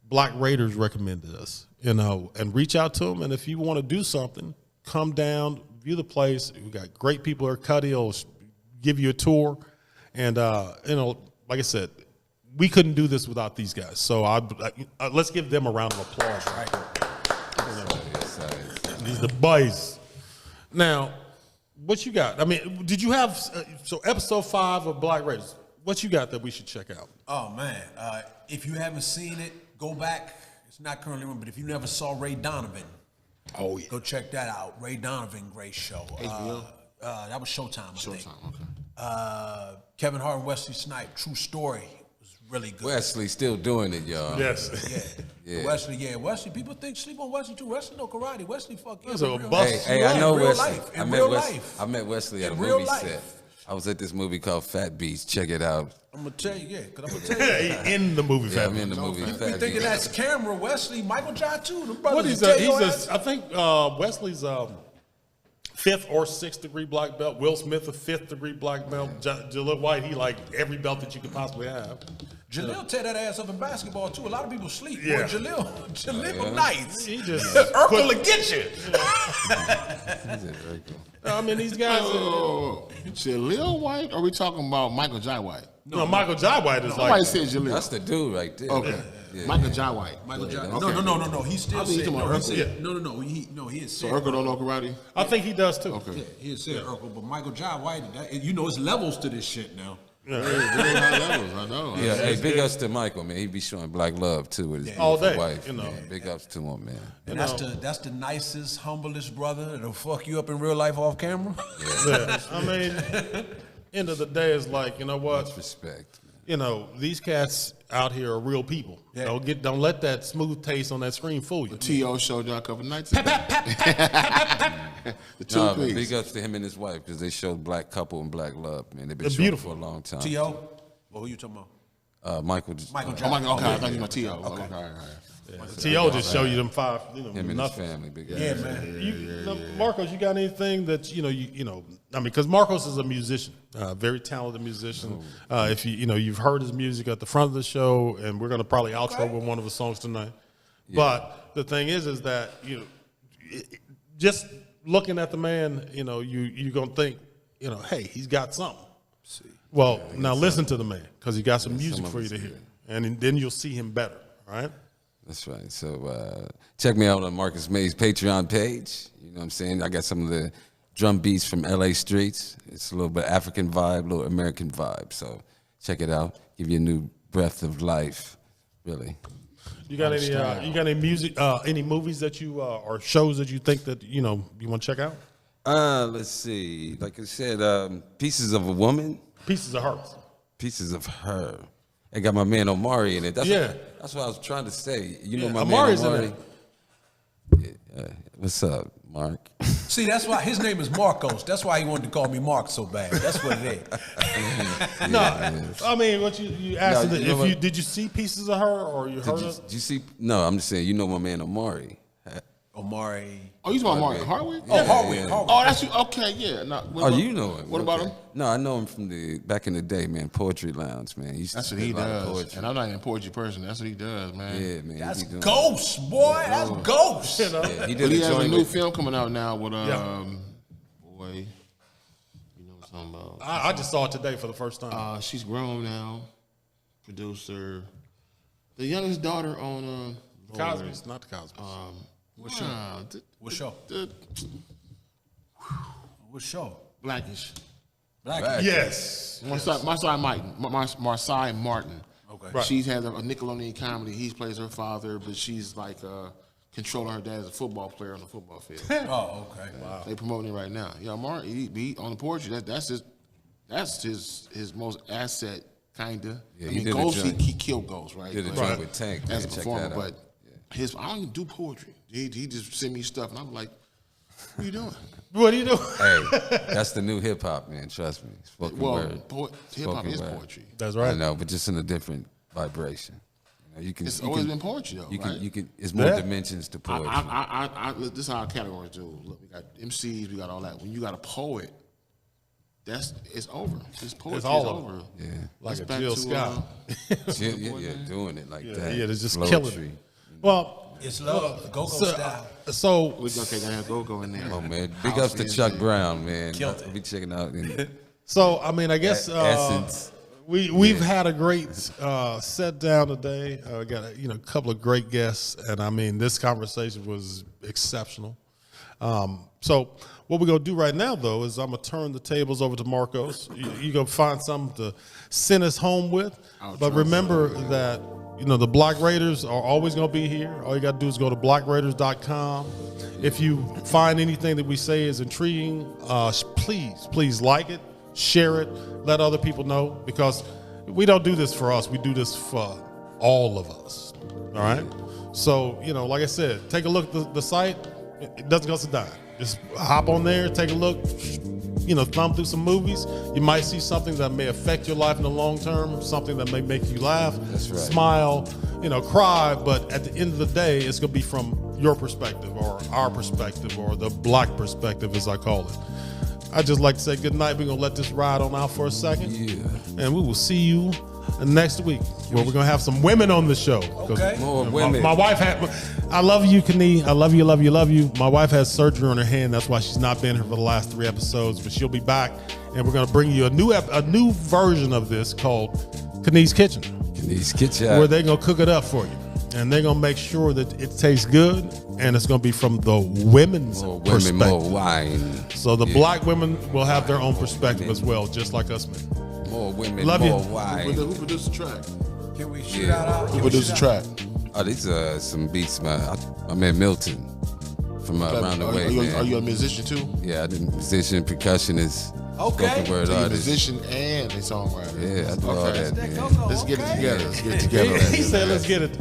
Speaker 1: Black Raiders recommended us, and reach out to them. And if you want to do something, come down, view the place. We got great people here. Cuddy will give you a tour. And, like I said, we couldn't do this without these guys. So let's give them a round of applause. Right? These the boys. Now, what you got? I mean, did you have so episode 5 of Black Raiders? What you got that we should check out?
Speaker 4: Oh man, if you haven't seen it, go back. It's not currently on, but if you never saw Ray Donovan, go check that out. Ray Donovan, great show.
Speaker 3: HBO?
Speaker 4: That was Showtime. I think.
Speaker 3: Showtime, okay.
Speaker 4: Kevin Hart and Wesley Snipes, True Story, was really good.
Speaker 2: Wesley still doing it, y'all.
Speaker 1: Yes.
Speaker 4: Yeah. Wesley. People sleep on Wesley too. Wesley no karate. Wesley fuck you.
Speaker 1: He's a
Speaker 4: in real
Speaker 1: bust.
Speaker 4: life.
Speaker 2: Hey, I know
Speaker 4: In real
Speaker 2: Wesley.
Speaker 4: life. In real life.
Speaker 2: I met Wesley at a
Speaker 4: In real
Speaker 2: movie
Speaker 4: life.
Speaker 2: set. I was at this movie called Fat Beats. Check it out.
Speaker 4: I'm gonna tell you, because I'm gonna tell you.
Speaker 1: In the movie
Speaker 2: Yeah, I'm
Speaker 1: family.
Speaker 2: in the movie
Speaker 4: You
Speaker 2: Fat
Speaker 4: thinking
Speaker 2: Beats.
Speaker 4: that's camera, Wesley, Michael John too. The
Speaker 1: What
Speaker 4: brothers
Speaker 1: he's
Speaker 4: will tell your
Speaker 1: he's
Speaker 4: ass.
Speaker 1: I think Wesley's 5th or 6th degree black belt. Will Smith a 5th degree black belt. Jaleel White, he like every belt that you could possibly have.
Speaker 4: Jaleel tear that ass up in basketball too. A lot of people sleep.
Speaker 1: Yeah.
Speaker 4: Boy, Jaleel nice.
Speaker 1: He just
Speaker 4: Urkel will get you.
Speaker 1: I mean, these guys.
Speaker 3: Jaleel White? Or are we talking about Michael Jai White?
Speaker 1: No, Michael Jai White is
Speaker 3: Somebody
Speaker 1: like.
Speaker 3: said Jaleel.
Speaker 2: That's the dude right there.
Speaker 3: Okay.
Speaker 2: Yeah.
Speaker 3: Michael Jai White.
Speaker 4: Michael John.
Speaker 3: Okay.
Speaker 4: No. He still
Speaker 3: I think
Speaker 4: said
Speaker 3: he's
Speaker 4: no.
Speaker 3: talking
Speaker 4: He
Speaker 3: about
Speaker 4: said
Speaker 3: Urkel.
Speaker 4: no. He is
Speaker 3: So
Speaker 4: said.
Speaker 3: Urkel don't know karate?
Speaker 1: I think he does too.
Speaker 3: Okay.
Speaker 4: Yeah, he has said Urkel, but Michael John White. It's levels to this shit now.
Speaker 3: Very high levels, I know.
Speaker 2: Yeah, hey, big ups to Michael, man. He be showing black love too with his
Speaker 1: All
Speaker 2: beautiful
Speaker 1: day,
Speaker 2: wife.
Speaker 1: you know.
Speaker 2: Man. Big ups to him, man.
Speaker 4: And that's the nicest, humblest brother that'll fuck you up in real life off camera.
Speaker 1: Yeah. I mean, end of the day is like, you know what?
Speaker 2: Much respect. Man.
Speaker 1: You know, these cats out here are real people.
Speaker 4: Yeah.
Speaker 1: Don't let that smooth taste on that screen fool you.
Speaker 3: T.O. showed y'all a couple nights ago. The
Speaker 2: Nah, but
Speaker 3: two-piece.
Speaker 2: big ups to him and his wife because they showed black couple and black love, man. They've been
Speaker 1: They're
Speaker 2: showing
Speaker 1: beautiful.
Speaker 2: for a long time.
Speaker 4: T.O. Well, who you talking about?
Speaker 2: Michael,
Speaker 4: Michael
Speaker 3: Oh,
Speaker 4: John.
Speaker 3: my God, okay, I thought you were T.O. Okay, all right.
Speaker 1: T.O. just show you them 5,
Speaker 2: him and his
Speaker 1: nothing.
Speaker 2: family, big
Speaker 4: Yeah,
Speaker 2: ups.
Speaker 4: man.
Speaker 1: Now, Marcos, you got anything that I mean, because Marcos is a musician, very talented musician. If you've heard his music at the front of the show, and we're going to probably outro with one of his songs tonight. Yeah. But the thing is that just looking at the man, you're going to think, hey, he's got something. Well, now listen to the man because he got some music for you to hear, and then you'll see him better, right?
Speaker 2: That's right. So check me out on Marcus Mays' Patreon page. You know what I'm saying? I got some of the drum beats from LA streets. It's a little bit African vibe, a little American vibe. So check it out. Give you a new breath of life, really.
Speaker 1: You got any music, any movies that you or shows that you think that you want to check out?
Speaker 2: Let's see. Like I said, Pieces of a Woman.
Speaker 1: Pieces of Her.
Speaker 2: Pieces of Her. I got my man Omari in it. That's what I was trying to say. You know my
Speaker 1: Omari's
Speaker 2: man
Speaker 1: in
Speaker 2: Omari. Yeah. What's up, Mark?
Speaker 4: See, that's why his name is Marcos. That's why he wanted to call me Mark so bad. That's what it is.
Speaker 1: No, I mean, what you asked?
Speaker 2: No,
Speaker 1: did you see Pieces of Her or you heard of?
Speaker 2: Did you see? No, I'm just saying. You know my man Omari.
Speaker 4: Omari.
Speaker 3: Oh, you talking about Mark Hardwick?
Speaker 4: Oh, Hardwick.
Speaker 3: Oh, that's you. Okay, yeah. No,
Speaker 2: You know him.
Speaker 3: What about him?
Speaker 2: No, I know him from back in the day, man. Poetry Lounge, man. He used to
Speaker 3: That's what
Speaker 2: spit
Speaker 3: he
Speaker 2: a lot of
Speaker 3: does.
Speaker 2: poetry.
Speaker 3: And I'm not even a poetry person. That's what he does, man.
Speaker 2: Yeah, man.
Speaker 4: That's
Speaker 2: he doing-
Speaker 4: ghost, boy. That's ghost.
Speaker 1: You know?
Speaker 2: Yeah, he
Speaker 3: But
Speaker 2: did
Speaker 3: he
Speaker 2: a
Speaker 3: has a
Speaker 2: joint
Speaker 3: new
Speaker 2: with.
Speaker 3: film coming out now with
Speaker 1: Yeah.
Speaker 3: boy, you know what I'm talking about.
Speaker 1: I just saw it today for the first time.
Speaker 3: She's grown now. Producer, the youngest daughter on
Speaker 1: Cosby's, not the Cosby's.
Speaker 3: what show?
Speaker 4: What show? What show?
Speaker 3: Blackish.
Speaker 4: Black.
Speaker 1: Yes.
Speaker 3: Marseille Martin.
Speaker 4: Okay.
Speaker 1: Right.
Speaker 3: She has a Nickelodeon comedy. He plays her father, but she's like controlling her dad as a football player on the football field.
Speaker 4: Oh, okay. Wow.
Speaker 3: They promoting it right now. Yeah, Mark, he on the poetry. That's his most asset, kinda.
Speaker 2: Yeah,
Speaker 3: I
Speaker 2: he
Speaker 3: mean,
Speaker 2: did a
Speaker 3: Ghost,
Speaker 2: joint.
Speaker 3: he killed Ghost, right?
Speaker 2: Did a
Speaker 3: But-
Speaker 2: joint with Tank.
Speaker 3: as a
Speaker 2: Yeah, check
Speaker 3: performer,
Speaker 2: that out.
Speaker 3: but I don't even do poetry. He just send me stuff, and I'm like, what are you doing?
Speaker 1: What are you doing?
Speaker 2: Hey, that's the new hip hop, man. Trust me. Spoken word.
Speaker 3: Hip hop
Speaker 2: Spoken
Speaker 3: is
Speaker 2: word.
Speaker 3: poetry.
Speaker 1: That's
Speaker 2: I
Speaker 1: right.
Speaker 2: know, but just in a different vibration. You can.
Speaker 3: It's
Speaker 2: you
Speaker 3: always
Speaker 2: can-
Speaker 3: been poetry, though,
Speaker 2: You can.
Speaker 3: right?
Speaker 2: You can. It's more
Speaker 1: Yeah.
Speaker 2: dimensions to poetry.
Speaker 3: Look, this is how our categories do. Look, we got MCs, we got all that. When you got a poet, it's over. This poetry
Speaker 1: It's all
Speaker 3: is
Speaker 1: over.
Speaker 3: over.
Speaker 2: Yeah.
Speaker 1: Like
Speaker 3: Let's
Speaker 1: a
Speaker 3: back
Speaker 1: Jill
Speaker 3: to,
Speaker 1: Scott.
Speaker 2: Yeah, doing it like that.
Speaker 1: Yeah, they're just
Speaker 2: Poetry.
Speaker 1: killing it. Well,
Speaker 4: It's love. Go-go style.
Speaker 1: so
Speaker 3: We're gonna take that go in there.
Speaker 2: Oh man, big
Speaker 3: House
Speaker 2: ups to
Speaker 3: music.
Speaker 2: Chuck Brown, man.
Speaker 4: Killed
Speaker 2: I'll be checking out.
Speaker 1: I mean, I guess
Speaker 2: Essence.
Speaker 1: we've had a great set down today. Got a couple of great guests, and I mean, this conversation was exceptional. So what we're gonna do right now, though, is I'm gonna turn the tables over to Marcos. You're gonna find something to send us home with, but remember that the Black Raiders are always going to be here. All you got to do is go to blackraiders.com. If you find anything that we say is intriguing, please like it, share it, let other people know, because we don't do this for us. We do this for all of us. All right? So, like I said, take a look at the site. It doesn't cost a dime. Just hop on there, take a look, thumb through some movies. You might see something that may affect your life in the long term, something that may make you laugh,
Speaker 2: That's right.
Speaker 1: smile, cry. But at the end of the day, it's going to be from your perspective or our perspective or the black perspective, as I call it. I'd just like to say good night. We're going to let this ride on out for a second.
Speaker 2: Yeah.
Speaker 1: And we will see you next week, where we're going to have some women on the show.
Speaker 4: Okay.
Speaker 2: More women.
Speaker 1: My wife I love you, Kani. I love you, love you, love you. My wife has surgery on her hand. That's why she's not been here for the last 3 episodes, but she'll be back, and we're going to bring you a new version of this called Kani's Kitchen,
Speaker 2: These kitchen.
Speaker 1: where they're going to cook it up for you. And they're going to make sure that it tastes good, and it's going to be from the women's
Speaker 2: More women,
Speaker 1: perspective.
Speaker 2: more wine.
Speaker 1: So the black women will have their own perspective as well, just like us men.
Speaker 2: More women,
Speaker 1: Love you.
Speaker 2: more
Speaker 3: Who
Speaker 2: wine.
Speaker 3: produced the track?
Speaker 4: Can we shoot out?
Speaker 3: Who produced the track?
Speaker 2: Oh, these are some beats, man. I met Milton from around the way, man.
Speaker 3: Are you a musician too?
Speaker 2: Yeah, I did musician, percussionist,
Speaker 4: Okay.
Speaker 2: spoken word
Speaker 3: So you're a
Speaker 2: artist.
Speaker 3: musician and a songwriter.
Speaker 2: Yeah, I do all that, man.
Speaker 3: Let's get it together. Let's get it together.
Speaker 1: He said, let's get it.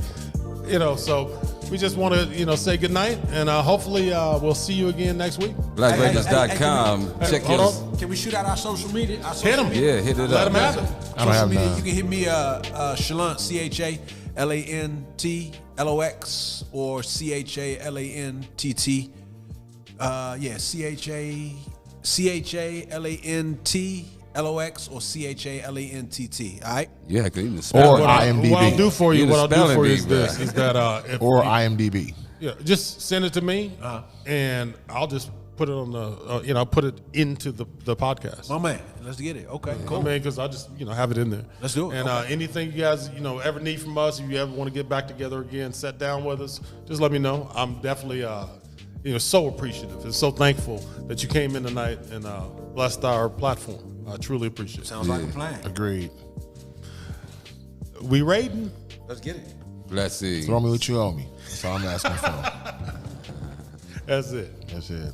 Speaker 1: So we just want to, say good night, and hopefully we'll see you again next week.
Speaker 2: BlackRaiders.com. Check
Speaker 1: hold
Speaker 2: your.
Speaker 1: on.
Speaker 4: Can we shoot out our social media?
Speaker 1: Hit him.
Speaker 2: Yeah, hit it
Speaker 1: Let
Speaker 2: up.
Speaker 1: him have it.
Speaker 3: I don't have
Speaker 4: Social media,
Speaker 3: none.
Speaker 4: you can hit me Chalant, CHALANTLOX, or CHALANTT. CHALANTLOX or CHALANTT. All right.
Speaker 2: Yeah, I can even spell
Speaker 3: Or
Speaker 2: it.
Speaker 3: IMDb.
Speaker 1: What I'll do for you,
Speaker 2: You the
Speaker 1: what I'll do for you is
Speaker 2: spelling bee,
Speaker 1: this:
Speaker 2: bro.
Speaker 1: is that if
Speaker 3: Or IMDb.
Speaker 1: just send it to me, and I'll just put it on the, put it into the podcast.
Speaker 4: My man, let's get it. Okay, cool.
Speaker 1: I mean, because I just, have it in there.
Speaker 4: Let's do it.
Speaker 1: And
Speaker 4: Okay.
Speaker 1: anything you guys, ever need from us, if you ever want to get back together again, sit down with us, just let me know. I'm definitely, so appreciative and so thankful that you came in tonight and blessed our platform. I truly appreciate it.
Speaker 4: Sounds like a plan.
Speaker 3: Agreed.
Speaker 1: We raiding?
Speaker 4: Let's get it.
Speaker 2: Blessings.
Speaker 3: Throw me what you owe me. That's all I'm asking for.
Speaker 1: That's it.
Speaker 3: That's it.